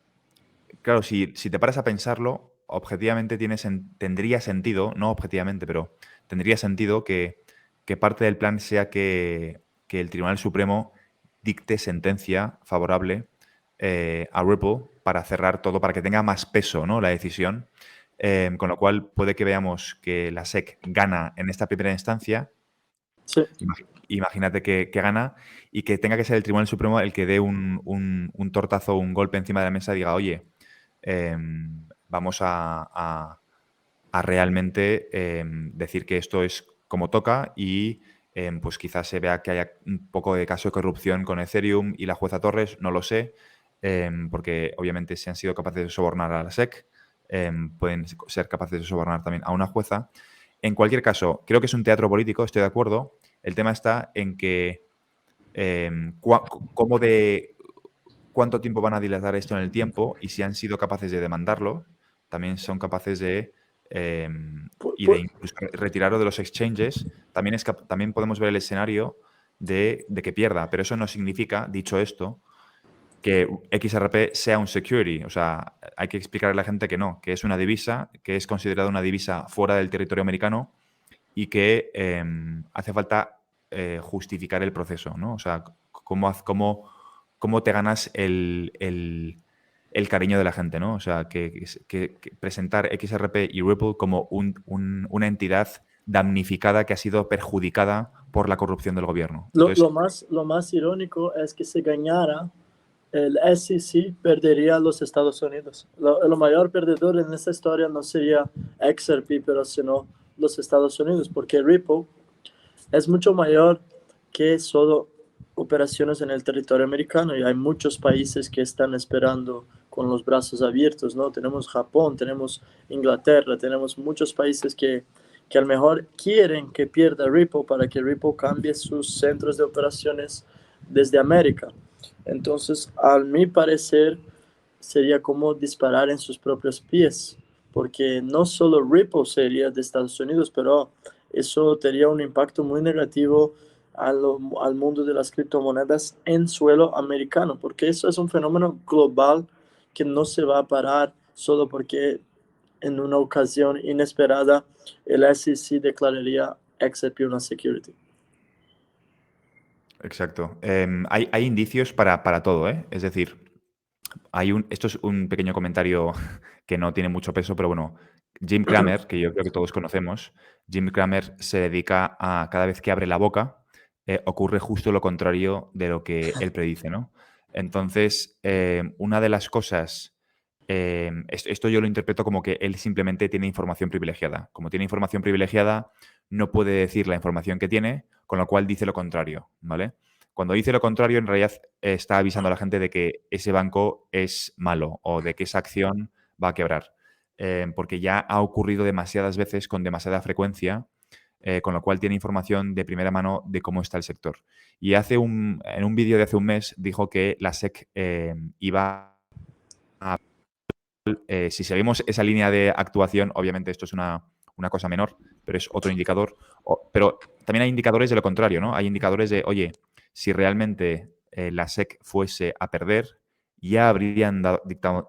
claro, si te paras a pensarlo, objetivamente tendría sentido, no objetivamente, pero tendría sentido que parte del plan sea que el Tribunal Supremo dicte sentencia favorable a Ripple para cerrar todo, para que tenga más peso, ¿no?, la decisión. Con lo cual puede que veamos que la SEC gana en esta primera instancia. Sí. Imagínate que gana y que tenga que ser el Tribunal Supremo el que dé un tortazo, un golpe encima de la mesa y diga, oye, vamos a realmente decir que esto es como toca y pues quizás se vea que haya un poco de caso de corrupción con Ethereum y la jueza Torres, no lo sé, porque obviamente si han sido capaces de sobornar a la SEC, pueden ser capaces de sobornar también a una jueza. En cualquier caso, creo que es un teatro político, estoy de acuerdo. El tema está en que cuánto tiempo van a dilatar esto en el tiempo y si han sido capaces de demandarlo, también son capaces de incluso retirarlo de los exchanges. También podemos ver el escenario de que pierda, pero eso no significa, dicho esto, que XRP sea un security. O sea, hay que explicarle a la gente que no, que es una divisa, que es considerada una divisa fuera del territorio americano y que hace falta justificar el proceso, ¿no? O sea, cómo te ganas el cariño de la gente, ¿no? O sea, que presentar XRP y Ripple como una entidad damnificada que ha sido perjudicada por la corrupción del gobierno. Entonces, Lo más irónico es que si ganara el SEC, perdería a los Estados Unidos. Lo mayor perdedor en esta historia no sería XRP, pero sino los Estados Unidos, porque Ripple es mucho mayor que solo operaciones en el territorio americano y hay muchos países que están esperando con los brazos abiertos, ¿no? Tenemos Japón, tenemos Inglaterra, tenemos muchos países que a lo mejor quieren que pierda Ripple para que Ripple cambie sus centros de operaciones desde América. Entonces, a mi parecer, sería como disparar en sus propios pies, porque no solo Ripple sería de Estados Unidos, pero eso tendría un impacto muy negativo al mundo de las criptomonedas en suelo americano, porque eso es un fenómeno global que no se va a parar solo porque en una ocasión inesperada el SEC declararía XRP una security. exacto. Hay indicios para todo, ¿eh? Es decir, esto es un pequeño comentario que no tiene mucho peso, pero bueno, Jim Cramer, que yo creo que todos conocemos, Jim Cramer se dedica a, cada vez que abre la boca, ocurre justo lo contrario de lo que él predice, ¿no? Entonces, una de las cosas Esto yo lo interpreto como que él simplemente tiene información privilegiada. Como tiene información privilegiada, no puede decir la información que tiene, con lo cual dice lo contrario, ¿vale? Cuando dice lo contrario, en realidad está avisando a la gente de que ese banco es malo o de que esa acción va a quebrar. Porque ya ha ocurrido demasiadas veces con demasiada frecuencia, con lo cual tiene información de primera mano de cómo está el sector. Y en un vídeo de hace un mes dijo que la SEC iba a si seguimos esa línea de actuación, obviamente esto es una cosa menor, pero es otro indicador. Pero también hay indicadores de lo contrario, ¿no? Hay indicadores de, oye, si realmente la SEC fuese a perder, ya habrían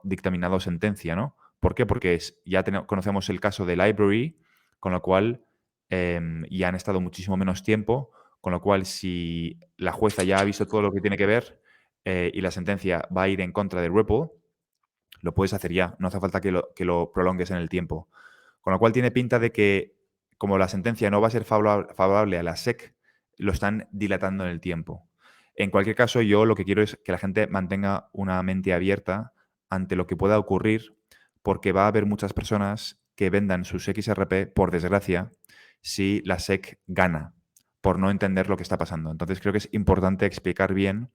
dictaminado sentencia, ¿no? ¿Por qué? Porque ya conocemos el caso de Library, con lo cual ya han estado muchísimo menos tiempo, con lo cual si la jueza ya ha visto todo lo que tiene que ver y la sentencia va a ir en contra de Ripple, lo puedes hacer ya, no hace falta que lo prolongues en el tiempo. Con lo cual tiene pinta de que, como la sentencia no va a ser favorable a la SEC, lo están dilatando en el tiempo. En cualquier caso, yo lo que quiero es que la gente mantenga una mente abierta ante lo que pueda ocurrir, porque va a haber muchas personas que vendan sus XRP, por desgracia, si la SEC gana, por no entender lo que está pasando. Entonces creo que es importante explicar bien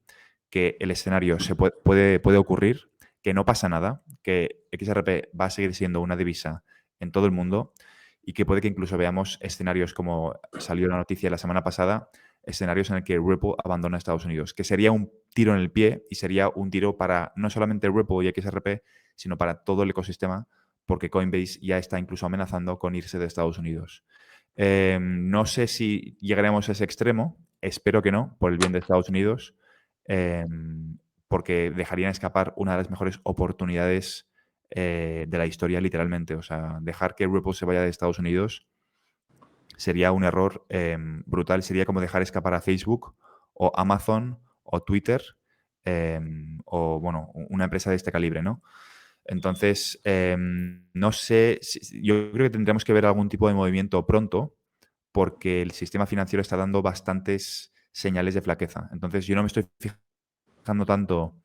que el escenario puede ocurrir, que no pasa nada, que XRP va a seguir siendo una divisa en todo el mundo y que puede que incluso veamos escenarios como salió la noticia la semana pasada, escenarios en el que Ripple abandona Estados Unidos, que sería un tiro en el pie y sería un tiro para no solamente Ripple y XRP, sino para todo el ecosistema, porque Coinbase ya está incluso amenazando con irse de Estados Unidos. No sé si llegaremos a ese extremo, espero que no, por el bien de Estados Unidos, porque dejarían escapar una de las mejores oportunidades de la historia, literalmente. O sea, dejar que Ripple se vaya de Estados Unidos sería un error brutal. Sería como dejar escapar a Facebook o Amazon o Twitter o, bueno, una empresa de este calibre, ¿no? Entonces, no sé, yo creo que tendríamos que ver algún tipo de movimiento pronto porque el sistema financiero está dando bastantes señales de flaqueza. Entonces, yo no me estoy fijando tanto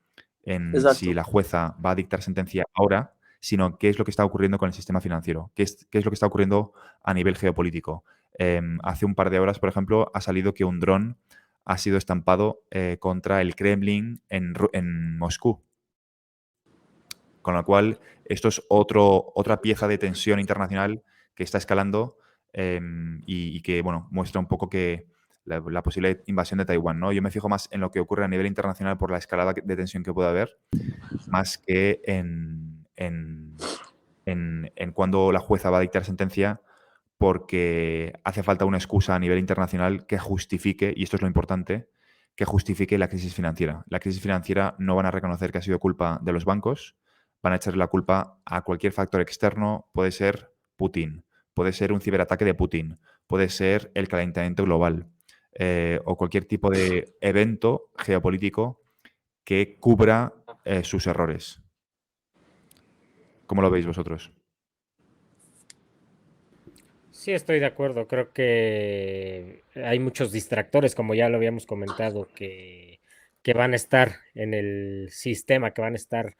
en si Exacto. la jueza va a dictar sentencia ahora, sino qué es lo que está ocurriendo con el sistema financiero, qué es lo que está ocurriendo a nivel geopolítico. Hace un par de horas, por ejemplo, ha salido que un dron ha sido estampado contra el Kremlin en Moscú. Con lo cual, esto es otra pieza de tensión internacional que está escalando y que, bueno, muestra un poco que la posible invasión de Taiwán, ¿no? Yo me fijo más en lo que ocurre a nivel internacional por la escalada de tensión que puede haber, más que en cuándo la jueza va a dictar sentencia, porque hace falta una excusa a nivel internacional que justifique, y esto es lo importante, que justifique la crisis financiera. La crisis financiera no van a reconocer que ha sido culpa de los bancos, van a echarle la culpa a cualquier factor externo, puede ser Putin, puede ser un ciberataque de Putin, puede ser el calentamiento global o cualquier tipo de evento geopolítico que cubra sus errores. ¿Cómo lo veis vosotros? Sí, estoy de acuerdo. Creo que hay muchos distractores, como ya lo habíamos comentado, que van a estar en el sistema, que van a estar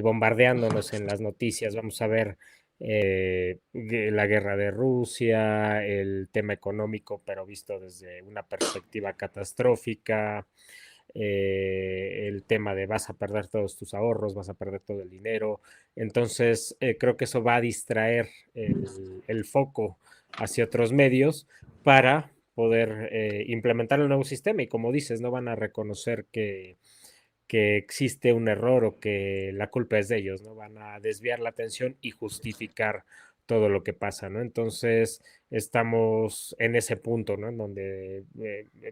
bombardeándonos en las noticias. Vamos a ver la guerra de Rusia, el tema económico, pero visto desde una perspectiva catastrófica, el tema de vas a perder todos tus ahorros, vas a perder todo el dinero. Entonces, creo que eso va a distraer el foco hacia otros medios para poder implementar el nuevo sistema. Y como dices, no van a reconocer que existe un error o que la culpa es de ellos, ¿no? Van a desviar la atención y justificar todo lo que pasa, ¿no? Entonces estamos en ese punto, ¿no? En donde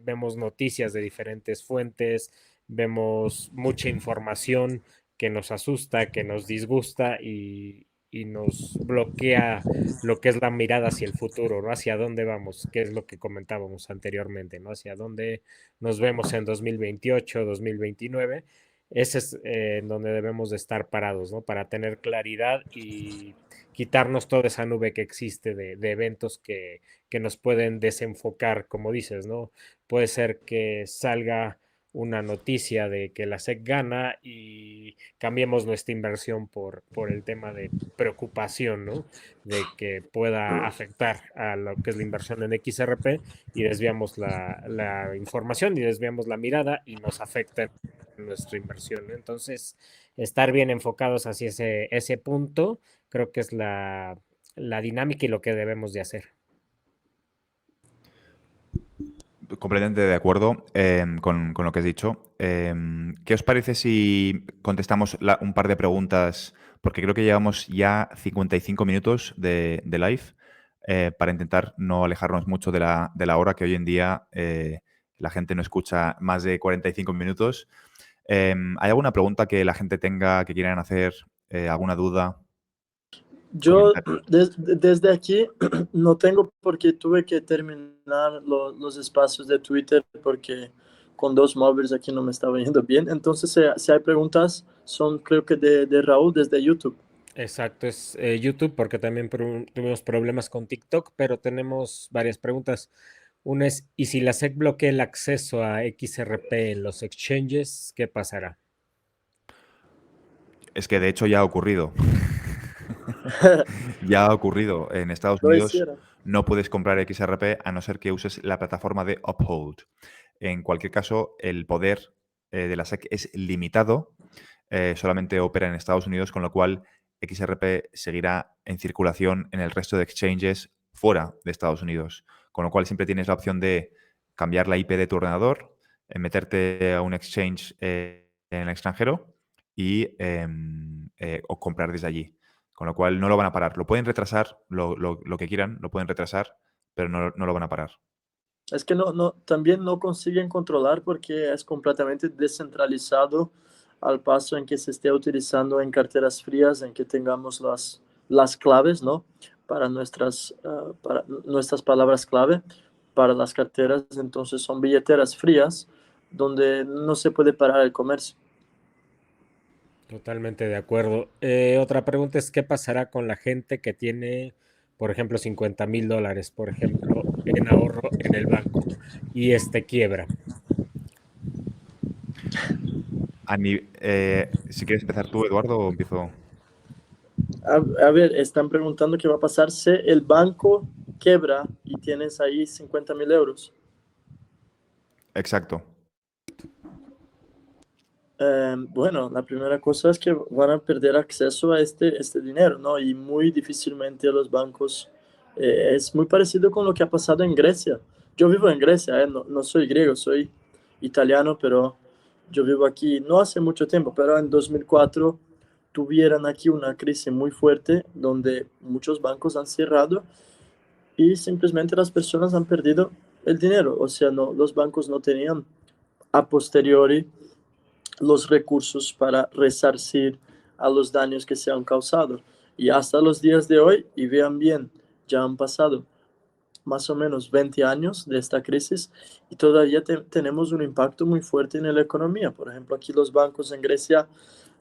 vemos noticias de diferentes fuentes, vemos mucha información que nos asusta, que nos disgusta y nos bloquea lo que es la mirada hacia el futuro, ¿no? Hacia dónde vamos, que es lo que comentábamos anteriormente, ¿no? Hacia dónde nos vemos en 2028, 2029. Ese es en donde debemos de estar parados, ¿no? Para tener claridad y quitarnos toda esa nube que existe de eventos que nos pueden desenfocar, como dices, ¿no? Puede ser que salga una noticia de que la SEC gana y cambiemos nuestra inversión por el tema de preocupación, ¿no? De que pueda afectar a lo que es la inversión en XRP y desviamos la información y desviamos la mirada y nos afecta nuestra inversión, ¿no? Entonces, estar bien enfocados hacia ese punto, creo que es la dinámica y lo que debemos de hacer. Completamente de acuerdo con lo que has dicho. ¿Qué os parece si contestamos un par de preguntas? Porque creo que llevamos ya 55 minutos de live para intentar no alejarnos mucho de la hora, que hoy en día la gente no escucha más de 45 minutos. ¿Hay alguna pregunta que la gente tenga, que quieran hacer, alguna duda? Yo desde aquí no tengo porque tuve que terminar los espacios de Twitter porque con 2 móviles aquí no me estaba yendo bien. Entonces, si hay preguntas, son creo que de Raúl desde YouTube. Exacto, es YouTube porque también tuvimos problemas con TikTok, pero tenemos varias preguntas. Una es, ¿y si la SEC bloquea el acceso a XRP en los exchanges, qué pasará? Es que de hecho ya ha ocurrido. Ya ha ocurrido. En Estados Lo Unidos hicieron. no puedes comprar XRP a no ser que uses la plataforma de Uphold. En cualquier caso, el poder de la SEC es limitado. Solamente opera en Estados Unidos, con lo cual XRP seguirá en circulación en el resto de exchanges fuera de Estados Unidos. Con lo cual siempre tienes la opción de cambiar la IP de tu ordenador, meterte a un exchange en el extranjero y o comprar desde allí. Con lo cual no lo van a parar. Lo pueden retrasar lo que quieran, lo pueden retrasar, pero no lo van a parar. Es que también no consiguen controlar porque es completamente descentralizado al paso en que se esté utilizando en carteras frías, en que tengamos las claves, ¿no? Para nuestras palabras clave para las carteras. Entonces son billeteras frías donde no se puede parar el comercio. Totalmente de acuerdo. Otra pregunta es, ¿qué pasará con la gente que tiene, por ejemplo, $50,000, por ejemplo, en ahorro en el banco y quiebra? Si quieres empezar tú, Eduardo, o empiezo. A ver, están preguntando qué va a pasar si el banco quebra y tienes ahí 50.000 euros. Exacto. Bueno, la primera cosa es que van a perder acceso a este dinero, ¿no? Y muy difícilmente los bancos, es muy parecido con lo que ha pasado en Grecia. Yo vivo en Grecia, no soy griego, soy italiano, pero yo vivo aquí no hace mucho tiempo, pero en 2004 tuvieron aquí una crisis muy fuerte donde muchos bancos han cerrado y simplemente las personas han perdido el dinero. O sea, no, los bancos no tenían a posteriori los recursos para resarcir a los daños que se han causado. Y hasta los días de hoy, y vean bien, ya han pasado más o menos 20 años de esta crisis y todavía tenemos un impacto muy fuerte en la economía. Por ejemplo, aquí los bancos en Grecia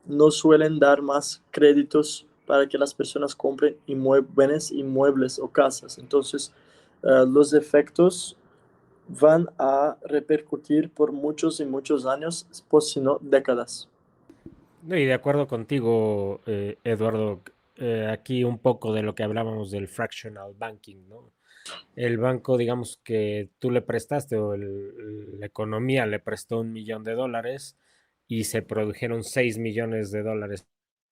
no suelen dar más créditos para que las personas compren bienes inmuebles o casas. Entonces, los efectos van a repercutir por muchos y muchos años, pues si no décadas. No, y de acuerdo contigo, Eduardo, aquí un poco de lo que hablábamos del fractional banking, ¿no? El banco, digamos que tú le prestaste o la economía le prestó $1,000,000 y se produjeron $6,000,000,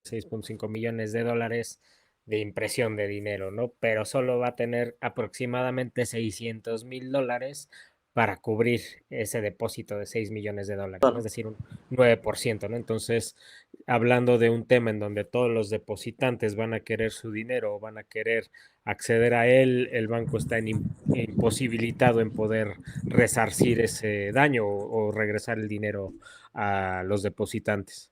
6,5 millones de dólares de impresión de dinero, ¿no? Pero solo va a tener aproximadamente $600,000 para cubrir ese depósito de $6,000,000, ¿no? Claro. Es decir, un 9%, ¿no? Entonces, hablando de un tema en donde todos los depositantes van a querer su dinero o van a querer acceder a él, el banco está imposibilitado en poder resarcir ese daño o regresar el dinero a los depositantes.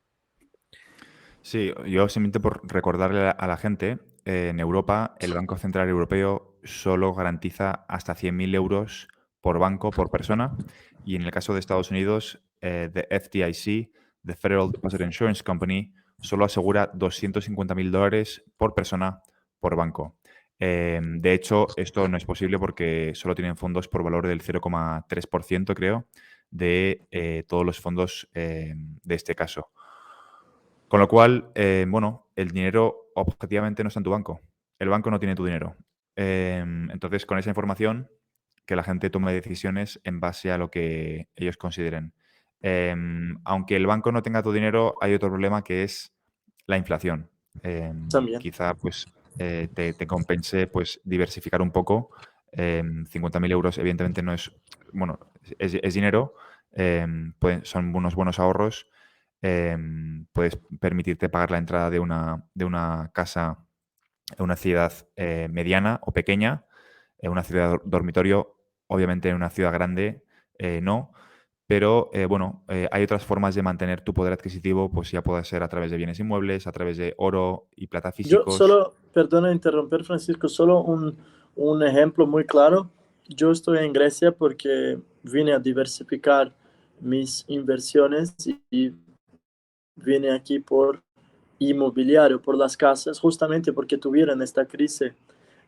Sí, yo simplemente por recordarle a la gente, en Europa el Banco Central Europeo solo garantiza hasta 100.000 euros por banco, por persona, y en el caso de Estados Unidos, the FDIC, the Federal Deposit Insurance Company, solo asegura $250.000 por persona, por banco. De hecho, esto no es posible porque solo tienen fondos por valor del 0,3%, creo, de todos los fondos de este caso. Con lo cual, bueno, el dinero objetivamente no está en tu banco. El banco no tiene tu dinero. Entonces, con esa información, que la gente tome decisiones en base a lo que ellos consideren. Aunque el banco no tenga tu dinero, hay otro problema que es la inflación. También. Quizá pues te compense pues diversificar un poco. 50.000 euros evidentemente no es, bueno, es dinero, son unos buenos ahorros. Puedes permitirte pagar la entrada de una casa en una ciudad mediana o pequeña, en una ciudad dormitorio, obviamente en una ciudad grande no, pero bueno, hay otras formas de mantener tu poder adquisitivo, pues ya puede ser a través de bienes inmuebles, a través de oro y plata Yo físicos. solo, perdona interrumpir, Francisco, solo un ejemplo muy claro. Yo estoy en Grecia porque vine a diversificar mis inversiones y vine aquí por inmobiliario, por las casas, justamente porque tuvieron esta crisis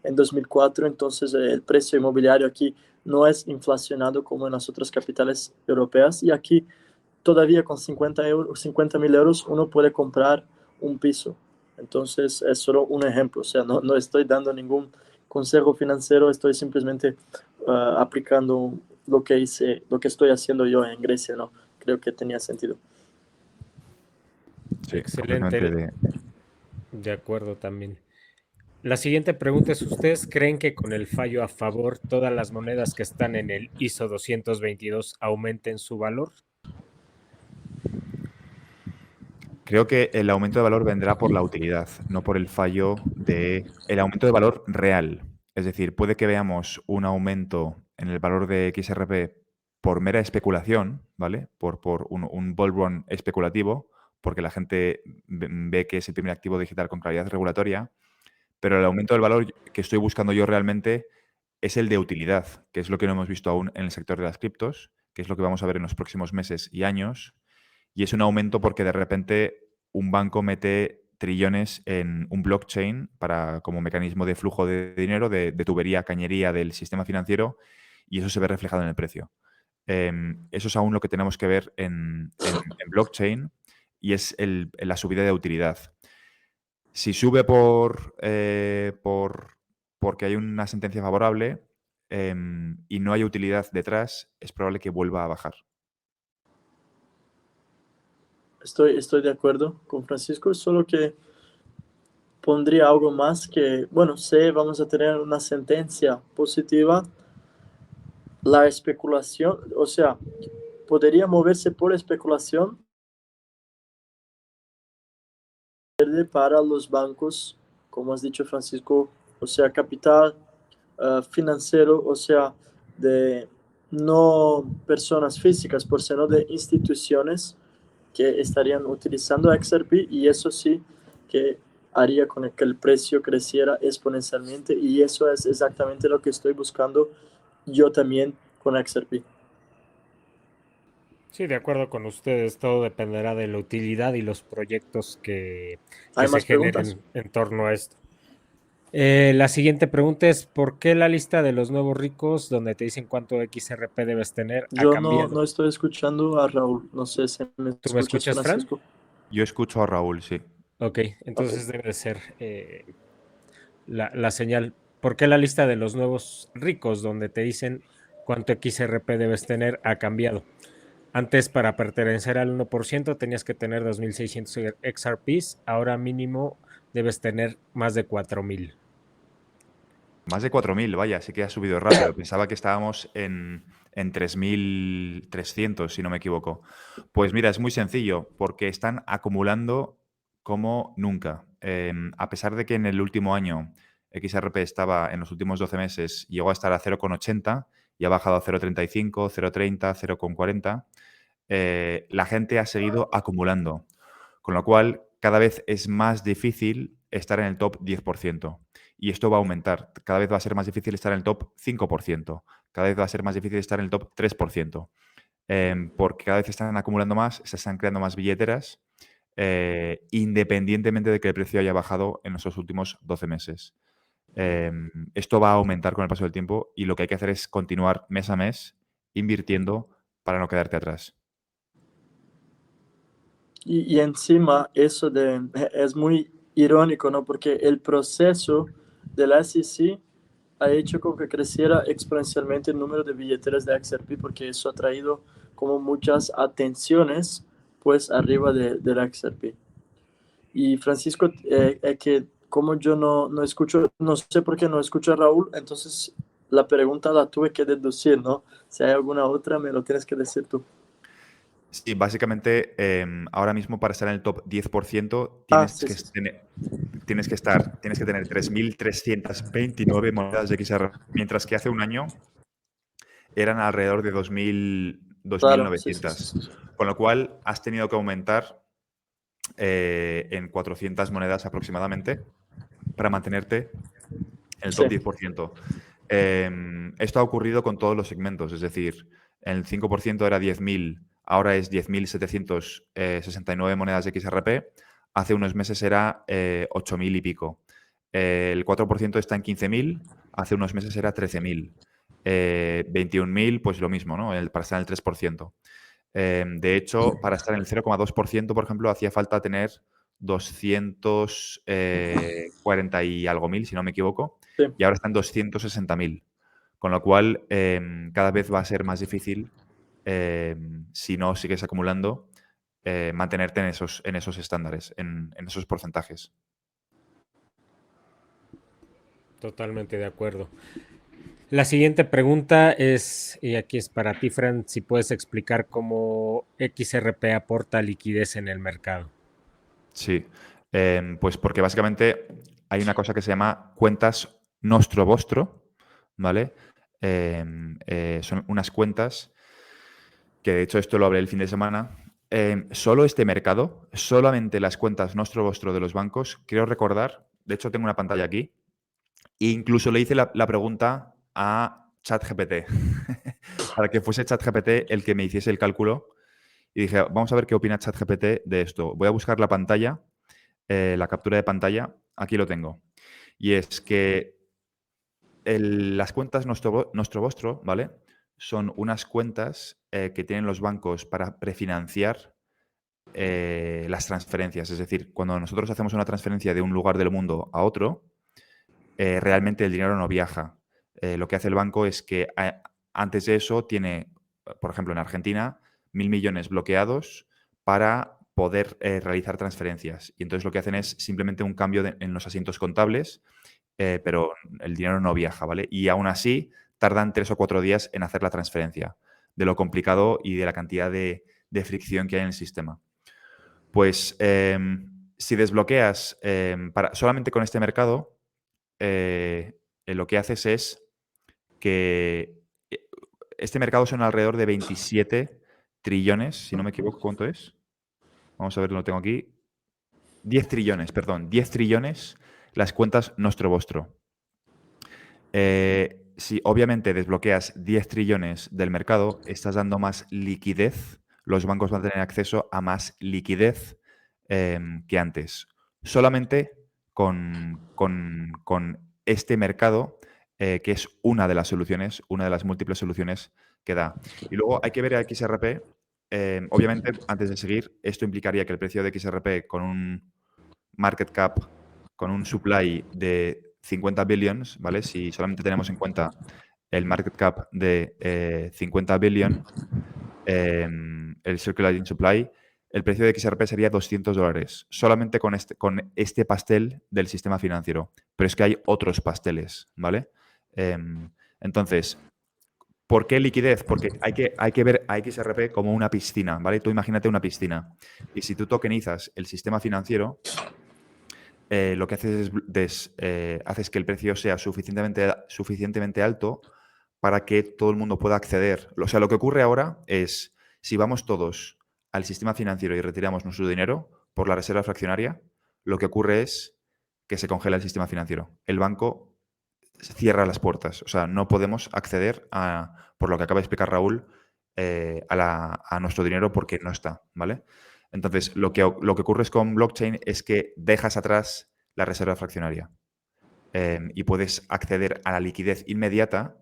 en 2004. Entonces el precio inmobiliario aquí no es inflacionado como en las otras capitales europeas, y aquí todavía con 50.000 euros uno puede comprar un piso. Entonces es solo un ejemplo, o sea, no estoy dando ningún consejo financiero, estoy simplemente aplicando lo que hice, lo que estoy haciendo yo en Grecia, ¿no? Creo que tenía sentido. Sí, completamente Excelente, de acuerdo también. La siguiente pregunta es, ¿ustedes creen que con el fallo a favor todas las monedas que están en el ISO 222 aumenten su valor? Creo que el aumento de valor vendrá por la utilidad, no por el fallo el aumento de valor real. Es decir, puede que veamos un aumento en el valor de XRP por mera especulación, ¿vale? Por un bull run especulativo, porque la gente ve que es el primer activo digital con claridad regulatoria, pero el aumento del valor que estoy buscando yo realmente es el de utilidad, que es lo que no hemos visto aún en el sector de las criptos, que es lo que vamos a ver en los próximos meses y años. Y es un aumento porque de repente un banco mete trillones en un blockchain como mecanismo de flujo de dinero, de tubería, cañería del sistema financiero, y eso se ve reflejado en el precio. Eso es aún lo que tenemos que ver en blockchain, y es la subida de utilidad. Si sube porque hay una sentencia favorable y no hay utilidad detrás, es probable que vuelva a bajar. Estoy de acuerdo con Francisco, solo que pondría algo más que, bueno, vamos a tener una sentencia positiva. La especulación, o sea, podría moverse por especulación para los bancos, como has dicho Francisco, o sea, capital financiero, o sea, de no personas físicas, por sino de instituciones que estarían utilizando XRP, y eso sí que haría con que el precio creciera exponencialmente, y eso es exactamente lo que estoy buscando yo también con XRP. Sí, de acuerdo con ustedes, todo dependerá de la utilidad y los proyectos que ¿Hay se más preguntas? generen en torno a esto. La siguiente pregunta es, ¿por qué la lista de los nuevos ricos, donde te dicen cuánto XRP debes tener, ha Yo cambiado? no estoy escuchando a Raúl, no sé si me ¿Tú me escuchas, escuchas, Fran? Francisco. Yo escucho a Raúl, sí. Ok, Ok. entonces debe ser la señal. ¿Por qué la lista de los nuevos ricos, donde te dicen cuánto XRP debes tener, ha cambiado? Antes, para pertenecer al 1%, tenías que tener 2.600 XRPs. Ahora mínimo debes tener más de 4.000. Más de 4.000, vaya, sí que ha subido rápido. Pensaba que estábamos en 3.300, si no me equivoco. Pues mira, es muy sencillo, porque están acumulando como nunca. A pesar de que en el último año XRP estaba, en los últimos 12 meses, llegó a estar a 0,80 y ha bajado a 0,35, 0,30, 0,40, la gente ha seguido acumulando. Con lo cual, cada vez es más difícil estar en el top 10%. Y esto va a aumentar. Cada vez va a ser más difícil estar en el top 5%. Cada vez va a ser más difícil estar en el top 3%. Porque cada vez están acumulando más, se están creando más billeteras, independientemente de que el precio haya bajado en los últimos 12 meses. Esto va a aumentar con el paso del tiempo, y lo que hay que hacer es continuar mes a mes invirtiendo para no quedarte atrás. Y encima eso es muy irónico, ¿no? Porque el proceso del SEC ha hecho con que creciera exponencialmente el número de billeteras de XRP, porque eso ha traído como muchas atenciones pues arriba del XRP. Y Francisco, que como yo no escucho, no sé por qué no escucho a Raúl, entonces la pregunta la tuve que deducir, ¿no? Si hay alguna otra, me lo tienes que decir tú. Sí, básicamente, ahora mismo para estar en el top 10% Ah, tienes sí, que sí, sí. tienes que tener 3.329 monedas de XR, mientras que hace un año eran alrededor de 2.000, Claro, sí, sí, sí, 2.900. sí. Con lo cual, has tenido que aumentar en 400 monedas aproximadamente para mantenerte en el Sí, top 10%. Esto ha ocurrido con todos los segmentos, es decir, el 5% era 10.000, ahora es 10.769 monedas de XRP, hace unos meses era 8.000 y pico. El 4% está en 15.000, hace unos meses era 13.000. 21.000, pues lo mismo, ¿no? Para estar en el 3%. De hecho, para estar en el 0,2%, por ejemplo, hacía falta tener 240 y algo mil, si no me equivoco, sí. y ahora están 260.000. Con lo cual, cada vez va a ser más difícil, si no sigues acumulando, mantenerte en esos estándares, en esos porcentajes. Totalmente de acuerdo. La siguiente pregunta es, y aquí es para ti, Fran, si puedes explicar cómo XRP aporta liquidez en el mercado. Sí, pues porque básicamente hay una cosa que se llama cuentas nostro vostro, ¿vale? Son unas cuentas que de hecho esto lo hablé el fin de semana. Solo este mercado, solamente las cuentas nostro vostro de los bancos, quiero recordar, de hecho tengo una pantalla aquí, e incluso le hice la pregunta a ChatGPT, para que fuese ChatGPT el que me hiciese el cálculo. Y dije, vamos a ver qué opina ChatGPT de esto. Voy a buscar la pantalla, la captura de pantalla, aquí lo tengo. Y es que las cuentas nostro vostro, ¿vale? Son unas cuentas que tienen los bancos para prefinanciar las transferencias. Es decir, cuando nosotros hacemos una transferencia de un lugar del mundo a otro, realmente el dinero no viaja. Lo que hace el banco es que antes de eso tiene, por ejemplo, en Argentina, 1.000 millones bloqueados para poder realizar transferencias. Y entonces lo que hacen es simplemente un cambio en los asientos contables, pero el dinero no viaja, ¿vale? Y aún así tardan 3 o 4 días en hacer la transferencia, de lo complicado y de la cantidad de fricción que hay en el sistema. Pues si desbloqueas solamente con este mercado, lo que haces es que este mercado son alrededor de 27 trillones, si no me equivoco, ¿cuánto es? Vamos a ver, lo tengo aquí. 10 trillones, perdón, 10 trillones las cuentas nostro vostro. Si obviamente desbloqueas 10 trillones del mercado, estás dando más liquidez, los bancos van a tener acceso a más liquidez que antes. Solamente con este mercado, que es una de las soluciones, una de las múltiples soluciones que da. Y luego hay que ver a XRP. Obviamente, antes de seguir, esto implicaría que el precio de XRP con un market cap, con un supply de 50 billions, ¿vale? Si solamente tenemos en cuenta el market cap de 50 billion, el circulating supply, el precio de XRP sería $200, solamente con este pastel del sistema financiero. Pero es que hay otros pasteles, ¿vale? Entonces, ¿por qué liquidez? Porque hay que ver a XRP como una piscina, ¿vale? Tú imagínate una piscina. Y si tú tokenizas el sistema financiero, lo que haces haces que el precio sea suficientemente alto para que todo el mundo pueda acceder. O sea, lo que ocurre ahora es, si vamos todos al sistema financiero y retiramos nuestro dinero por la reserva fraccionaria, lo que ocurre es que se congela el sistema financiero. El banco cierra las puertas. O sea, no podemos acceder por lo que acaba de explicar Raúl, a nuestro dinero porque no está, ¿vale? Entonces, lo que ocurre con blockchain es que dejas atrás la reserva fraccionaria y puedes acceder a la liquidez inmediata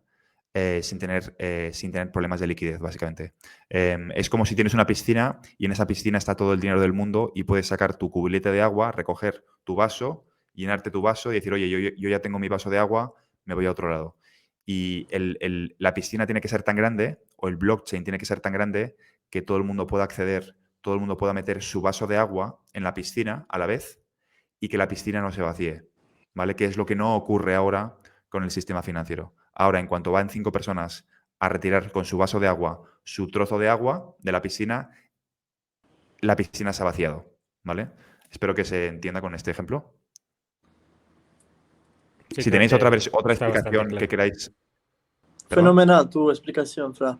sin tener problemas de liquidez, básicamente. Es como si tienes una piscina y en esa piscina está todo el dinero del mundo y puedes sacar tu cubilete de agua, recoger tu vaso, llenarte tu vaso y decir, oye, yo ya tengo mi vaso de agua, me voy a otro lado. Y la piscina tiene que ser tan grande, o el blockchain tiene que ser tan grande, que todo el mundo pueda acceder, todo el mundo pueda meter su vaso de agua en la piscina a la vez y que la piscina no se vacíe, ¿vale? Que es lo que no ocurre ahora con el sistema financiero. Ahora, en cuanto van 5 personas a retirar con su vaso de agua su trozo de agua de la piscina se ha vaciado, ¿vale? Espero que se entienda con este ejemplo. Sí, Si creo tenéis que otra está bastante explicación que claro. queráis... ¿Perdón? Fenomenal tu explicación, Fra.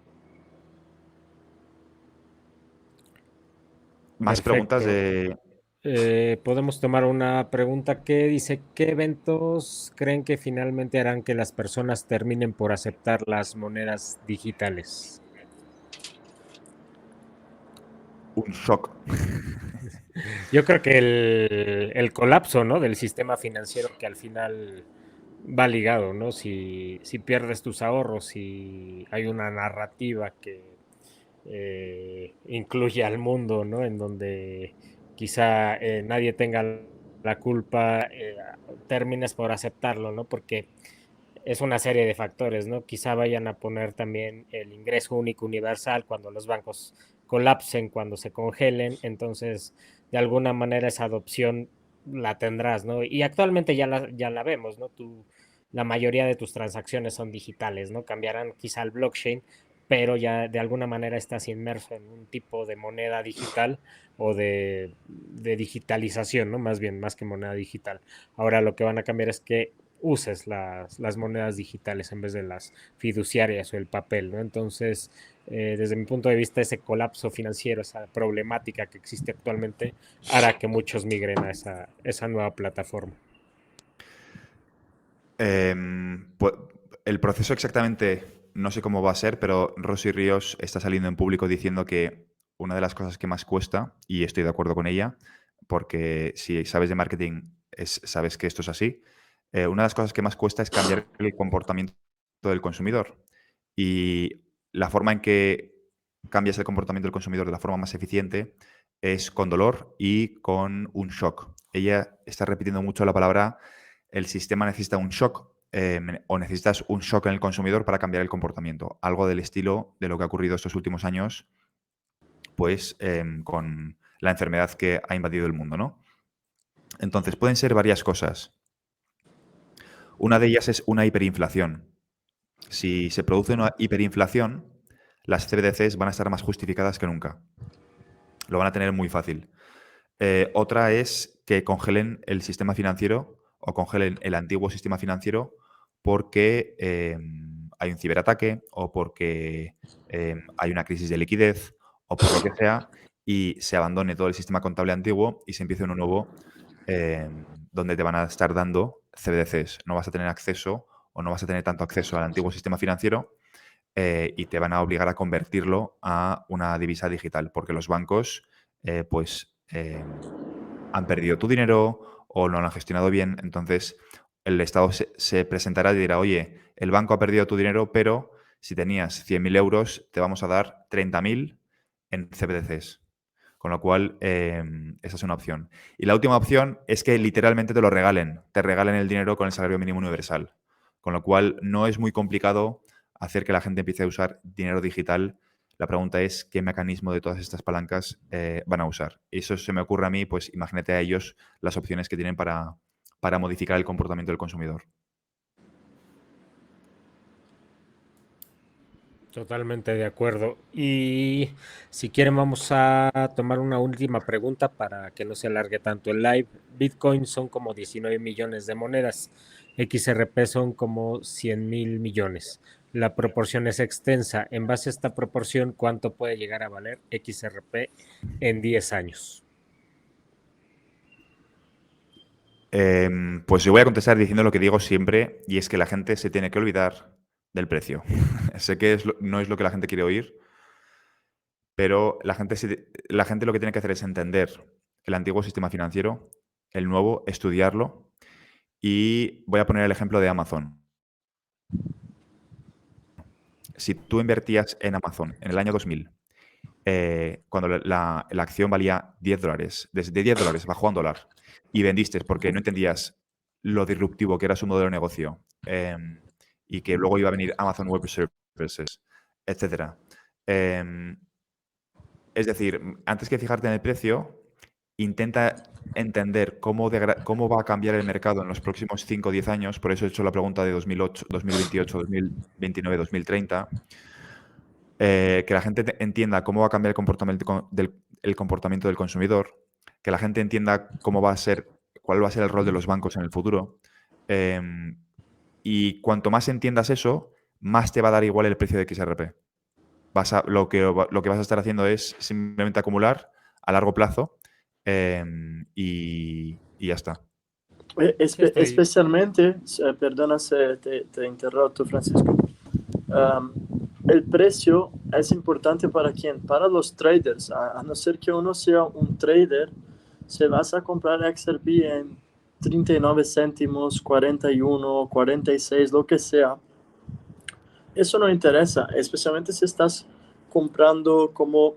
Más preguntas Perfecto. de... Podemos tomar una pregunta que dice, ¿qué eventos creen que finalmente harán que las personas terminen por aceptar las monedas digitales? Un shock. Yo creo que el colapso, ¿no?, del sistema financiero, que al final va ligado, ¿no? Si pierdes tus ahorros, si hay una narrativa que incluye al mundo, ¿no?, en donde quizá nadie tenga la culpa, termines por aceptarlo, ¿no? Porque es una serie de factores, ¿no? Quizá vayan a poner también el ingreso único universal cuando los bancos colapsen, cuando se congelen, entonces de alguna manera esa adopción la tendrás, ¿no? Y actualmente ya la vemos, ¿no? La mayoría de tus transacciones son digitales, ¿no? Cambiarán quizá al blockchain, pero ya de alguna manera estás inmerso en un tipo de moneda digital o de digitalización, ¿no? Más bien, más que moneda digital. Ahora lo que van a cambiar es que uses las monedas digitales en vez de las fiduciarias o el papel, ¿no? Entonces, desde mi punto de vista, ese colapso financiero, esa problemática que existe actualmente, hará que muchos migren a esa nueva plataforma. Pues, el proceso exactamente no sé cómo va a ser, pero Rosy Ríos está saliendo en público diciendo que una de las cosas que más cuesta, y estoy de acuerdo con ella, porque si sabes de marketing, sabes que esto es así, una de las cosas que más cuesta es cambiar el comportamiento del consumidor. Y la forma en que cambias el comportamiento del consumidor de la forma más eficiente es con dolor y con un shock. Ella está repitiendo mucho la palabra: el sistema necesita un shock, o necesitas un shock en el consumidor para cambiar el comportamiento. Algo del estilo de lo que ha ocurrido estos últimos años, pues con la enfermedad que ha invadido el mundo, ¿no? Entonces, pueden ser varias cosas. Una de ellas es una hiperinflación. Si se produce una hiperinflación, las CBDCs van a estar más justificadas que nunca. Lo van a tener muy fácil. Otra es que congelen el sistema financiero o congelen el antiguo sistema financiero porque hay un ciberataque o porque hay una crisis de liquidez o por lo que sea, y se abandone todo el sistema contable antiguo y se empiece uno nuevo, donde te van a estar dando CBDCs. No vas a tener acceso o no vas a tener tanto acceso al antiguo sistema financiero, y te van a obligar a convertirlo a una divisa digital, porque los bancos han perdido tu dinero o no lo han gestionado bien. Entonces, el Estado se presentará y dirá: oye, el banco ha perdido tu dinero, pero si tenías 100.000 euros, te vamos a dar 30.000 en CBDCs. Con lo cual, esa es una opción. Y la última opción es que literalmente te lo regalen. Te regalen el dinero con el salario mínimo universal. Con lo cual, no es muy complicado hacer que la gente empiece a usar dinero digital. La pregunta es qué mecanismo de todas estas palancas van a usar. Y eso se me ocurre a mí, pues imagínate a ellos las opciones que tienen para modificar el comportamiento del consumidor. Totalmente de acuerdo. Y si quieren, vamos a tomar una última pregunta para que no se alargue tanto el live. Bitcoin son como 19 millones de monedas. XRP son como 100.000 millones. La proporción es extensa. En base a esta proporción, ¿cuánto puede llegar a valer XRP en 10 años? Pues yo voy a contestar diciendo lo que digo siempre, y es que la gente se tiene que olvidar del precio. Sé que no es lo que la gente quiere oír, pero la gente lo que tiene que hacer es entender el antiguo sistema financiero, el nuevo, estudiarlo, y voy a poner el ejemplo de Amazon. si tú invertías en Amazon en el año 2000, cuando la acción valía $10, desde $10 bajó a $1 y vendiste porque no entendías lo disruptivo que era su modelo de negocio, y que luego iba a venir Amazon Web Services, etcétera. Es decir, antes que fijarte en el precio, intenta entender cómo va a cambiar el mercado en los próximos 5 o 10 años. Por eso he hecho la pregunta de 2008, 2028, 2029, 2030. Que la gente entienda cómo va a cambiar el comportamiento del consumidor, que la gente entienda cómo va a ser, cuál va a ser el rol de los bancos en el futuro. Y cuanto más entiendas eso, más te va a dar igual el precio de XRP. Lo que vas a estar haciendo es simplemente acumular a largo plazo, y ya está. Especialmente, perdona si te interrumpo, Francisco. El precio es importante para quién? Para los traders. A no ser que uno sea un trader, se vas a comprar XRP en 39 céntimos, 41, 46, lo que sea. Eso no interesa, especialmente si estás comprando como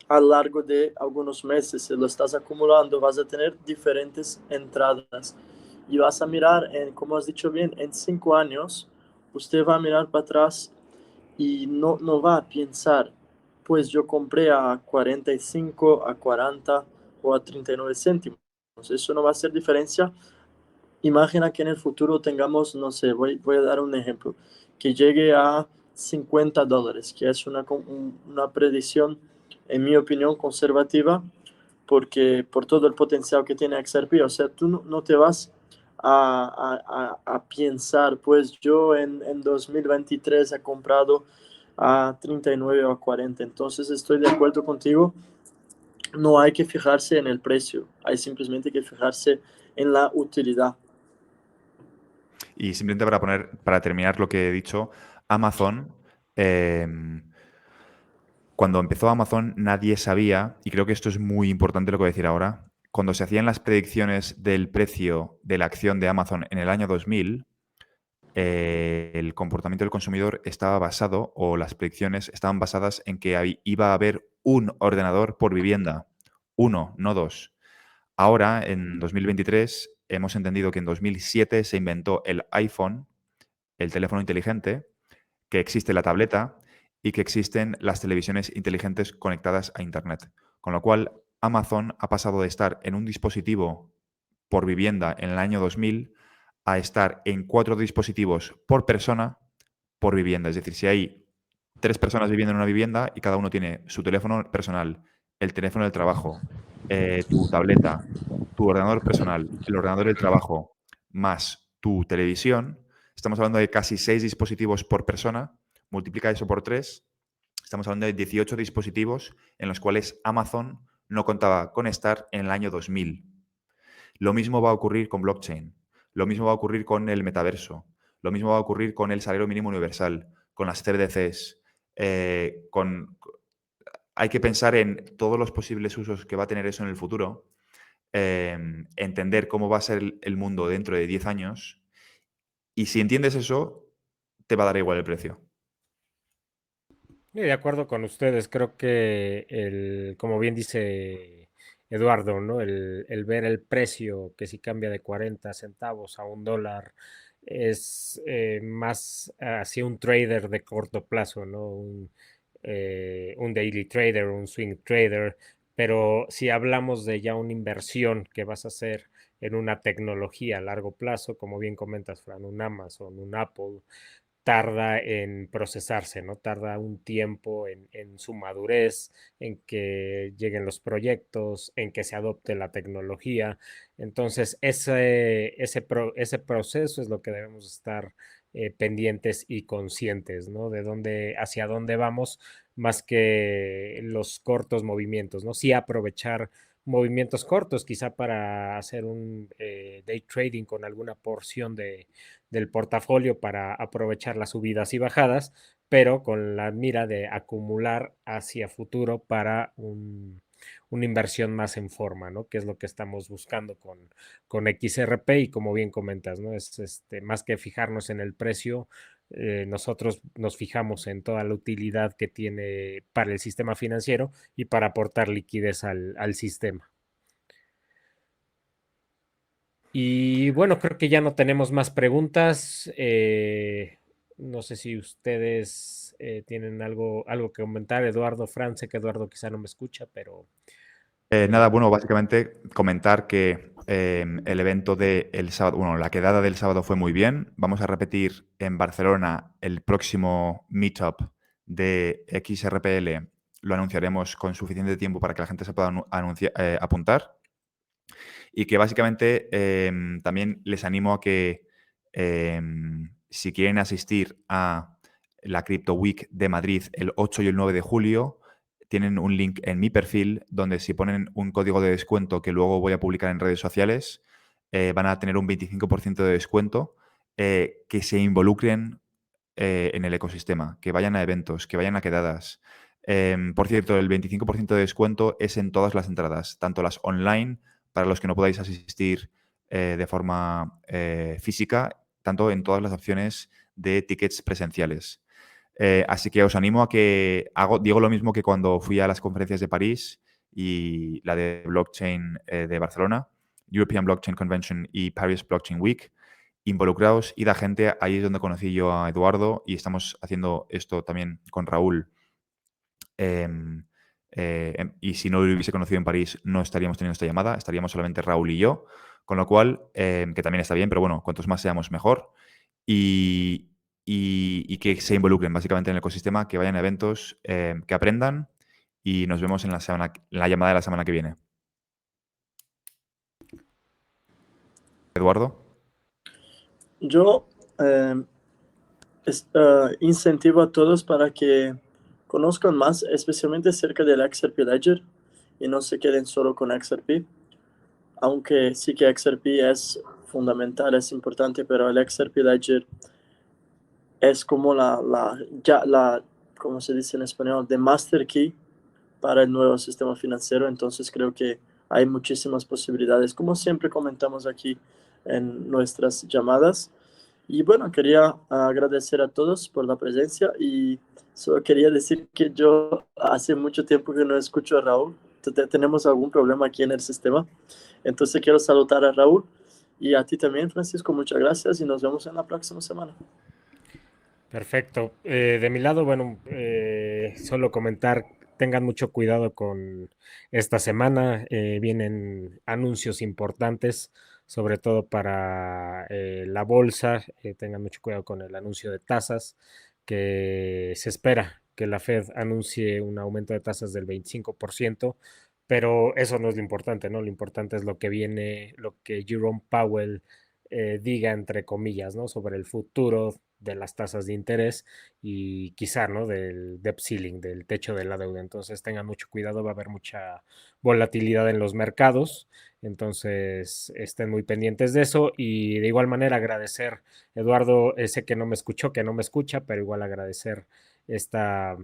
a lo largo de algunos meses, si lo estás acumulando, vas a tener diferentes entradas y vas a mirar, como has dicho bien, en 5 años, usted va a mirar para atrás y no va a pensar, pues yo compré a 45, a 40 o a 39 céntimos. Eso no va a hacer diferencia. Imagina que en el futuro tengamos, no sé, voy a dar un ejemplo, que llegue a $50, que es una predicción, en mi opinión, conservativa, porque por todo el potencial que tiene XRP, o sea, tú no te vas a pensar, pues yo en 2023 he comprado a 39 o a 40, entonces estoy de acuerdo contigo, no hay que fijarse en el precio, hay simplemente que fijarse en la utilidad. Y simplemente para terminar lo que he dicho, Amazon, cuando empezó Amazon nadie sabía, y creo que esto es muy importante lo que voy a decir ahora, cuando se hacían las predicciones del precio de la acción de Amazon en el año 2000, el comportamiento del consumidor estaba basado, o las predicciones estaban basadas en que iba a haber un ordenador por vivienda. Uno, no dos. Ahora, en 2023, hemos entendido que en 2007 se inventó el iPhone, el teléfono inteligente, que existe la tableta y que existen las televisiones inteligentes conectadas a Internet. Con lo cual, Amazon ha pasado de estar en un dispositivo por vivienda en el año 2000 a estar en 4 dispositivos por persona por vivienda. Es decir, si hay 3 personas viviendo en una vivienda y cada uno tiene su teléfono personal, el teléfono del trabajo, tu tableta, tu ordenador personal, el ordenador del trabajo, más tu televisión, estamos hablando de casi 6 dispositivos por persona. Multiplica eso por 3, estamos hablando de 18 dispositivos en los cuales Amazon no contaba con estar en el año 2000. Lo mismo va a ocurrir con blockchain, lo mismo va a ocurrir con el metaverso, lo mismo va a ocurrir con el salario mínimo universal, con las CBDCs, hay que pensar en todos los posibles usos que va a tener eso en el futuro, entender cómo va a ser el mundo dentro de 10 años, y si entiendes eso, te va a dar igual el precio. Sí, de acuerdo con ustedes, creo que como bien dice Eduardo, ¿no? El ver el precio que si cambia de 40 centavos a $1 es más hacia un trader de corto plazo, ¿no? Un daily trader, un swing trader, pero si hablamos de ya una inversión que vas a hacer en una tecnología a largo plazo, como bien comentas, Fran, un Amazon, un Apple, tarda en procesarse, ¿no? Tarda un tiempo en su madurez, en que lleguen los proyectos, en que se adopte la tecnología. Entonces, ese proceso es lo que debemos estar pendientes y conscientes, ¿no? Hacia dónde vamos, más que los cortos movimientos, ¿no? Sí aprovechar movimientos cortos, quizá para hacer un day trading con alguna porción del portafolio para aprovechar las subidas y bajadas, pero con la mira de acumular hacia futuro para una inversión más en forma, ¿no? Que es lo que estamos buscando con XRP y como bien comentas, ¿no? Es más que fijarnos en el precio, nosotros nos fijamos en toda la utilidad que tiene para el sistema financiero y para aportar liquidez al sistema. Y bueno, creo que ya no tenemos más preguntas. No sé si ustedes tienen algo que comentar. Eduardo, Fran, sé que Eduardo quizá no me escucha, pero... Nada, bueno, básicamente comentar que el evento del sábado, bueno, la quedada del sábado fue muy bien. Vamos a repetir en Barcelona el próximo meetup de XRPL. Lo anunciaremos con suficiente tiempo para que la gente se pueda apuntar. Y que básicamente también les animo a que si quieren asistir a la Crypto Week de Madrid el 8 y el 9 de julio, tienen un link en mi perfil donde si ponen un código de descuento que luego voy a publicar en redes sociales, van a tener un 25% de descuento, que se involucren en el ecosistema, que vayan a eventos, que vayan a quedadas. Por cierto, el 25% de descuento es en todas las entradas, tanto las online, para los que no podáis asistir de forma física, tanto en todas las opciones de tickets presenciales. Así que os animo a que digo lo mismo que cuando fui a las conferencias de París y la de blockchain de Barcelona, European Blockchain Convention y Paris Blockchain Week. Involucraos, id a gente. Ahí es donde conocí yo a Eduardo y estamos haciendo esto también con Raúl. Y si no lo hubiese conocido en París, no estaríamos teniendo esta llamada, estaríamos solamente Raúl y yo, con lo cual, que también está bien, pero bueno, cuantos más seamos, mejor. Y que se involucren básicamente en el ecosistema, que vayan a eventos, que aprendan y nos vemos en la llamada de la semana que viene. Eduardo. Yo incentivo a todos para que conozcan más, especialmente acerca del XRP Ledger, y no se queden solo con XRP, aunque sí que XRP es fundamental, es importante, pero el XRP Ledger es como ¿cómo se dice en español? The master key para el nuevo sistema financiero. Entonces creo que hay muchísimas posibilidades, como siempre comentamos aquí en nuestras llamadas. Y bueno, quería agradecer a todos por la presencia y solo quería decir que yo hace mucho tiempo que no escucho a Raúl. Tenemos algún problema aquí en el sistema. Entonces quiero saludar a Raúl y a ti también, Francisco. Muchas gracias y nos vemos en la próxima semana. Perfecto. De mi lado, bueno, solo comentar, tengan mucho cuidado con esta semana. Vienen anuncios importantes, sobre todo para la bolsa. Tengan mucho cuidado con el anuncio de tasas, que se espera que la Fed anuncie un aumento de tasas del 25%, pero eso no es lo importante, ¿no? Lo importante es lo que viene, lo que Jerome Powell diga, entre comillas, ¿no? Sobre el futuro de las tasas de interés y quizá, ¿no? Del debt ceiling, del techo de la deuda. Entonces tengan mucho cuidado, va a haber mucha volatilidad en los mercados, entonces estén muy pendientes de eso y de igual manera agradecer, Eduardo, sé que no me escuchó, que no me escucha, pero igual agradecer esta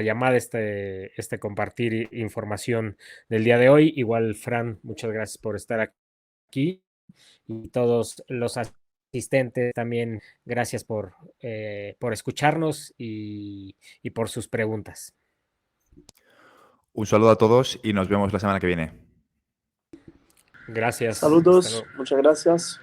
llamada, este compartir información del día de hoy. Igual, Fran, muchas gracias por estar aquí y todos los asistentes también, gracias por escucharnos y por sus preguntas. Un saludo a todos y nos vemos la semana que viene. Gracias. Saludos, muchas gracias.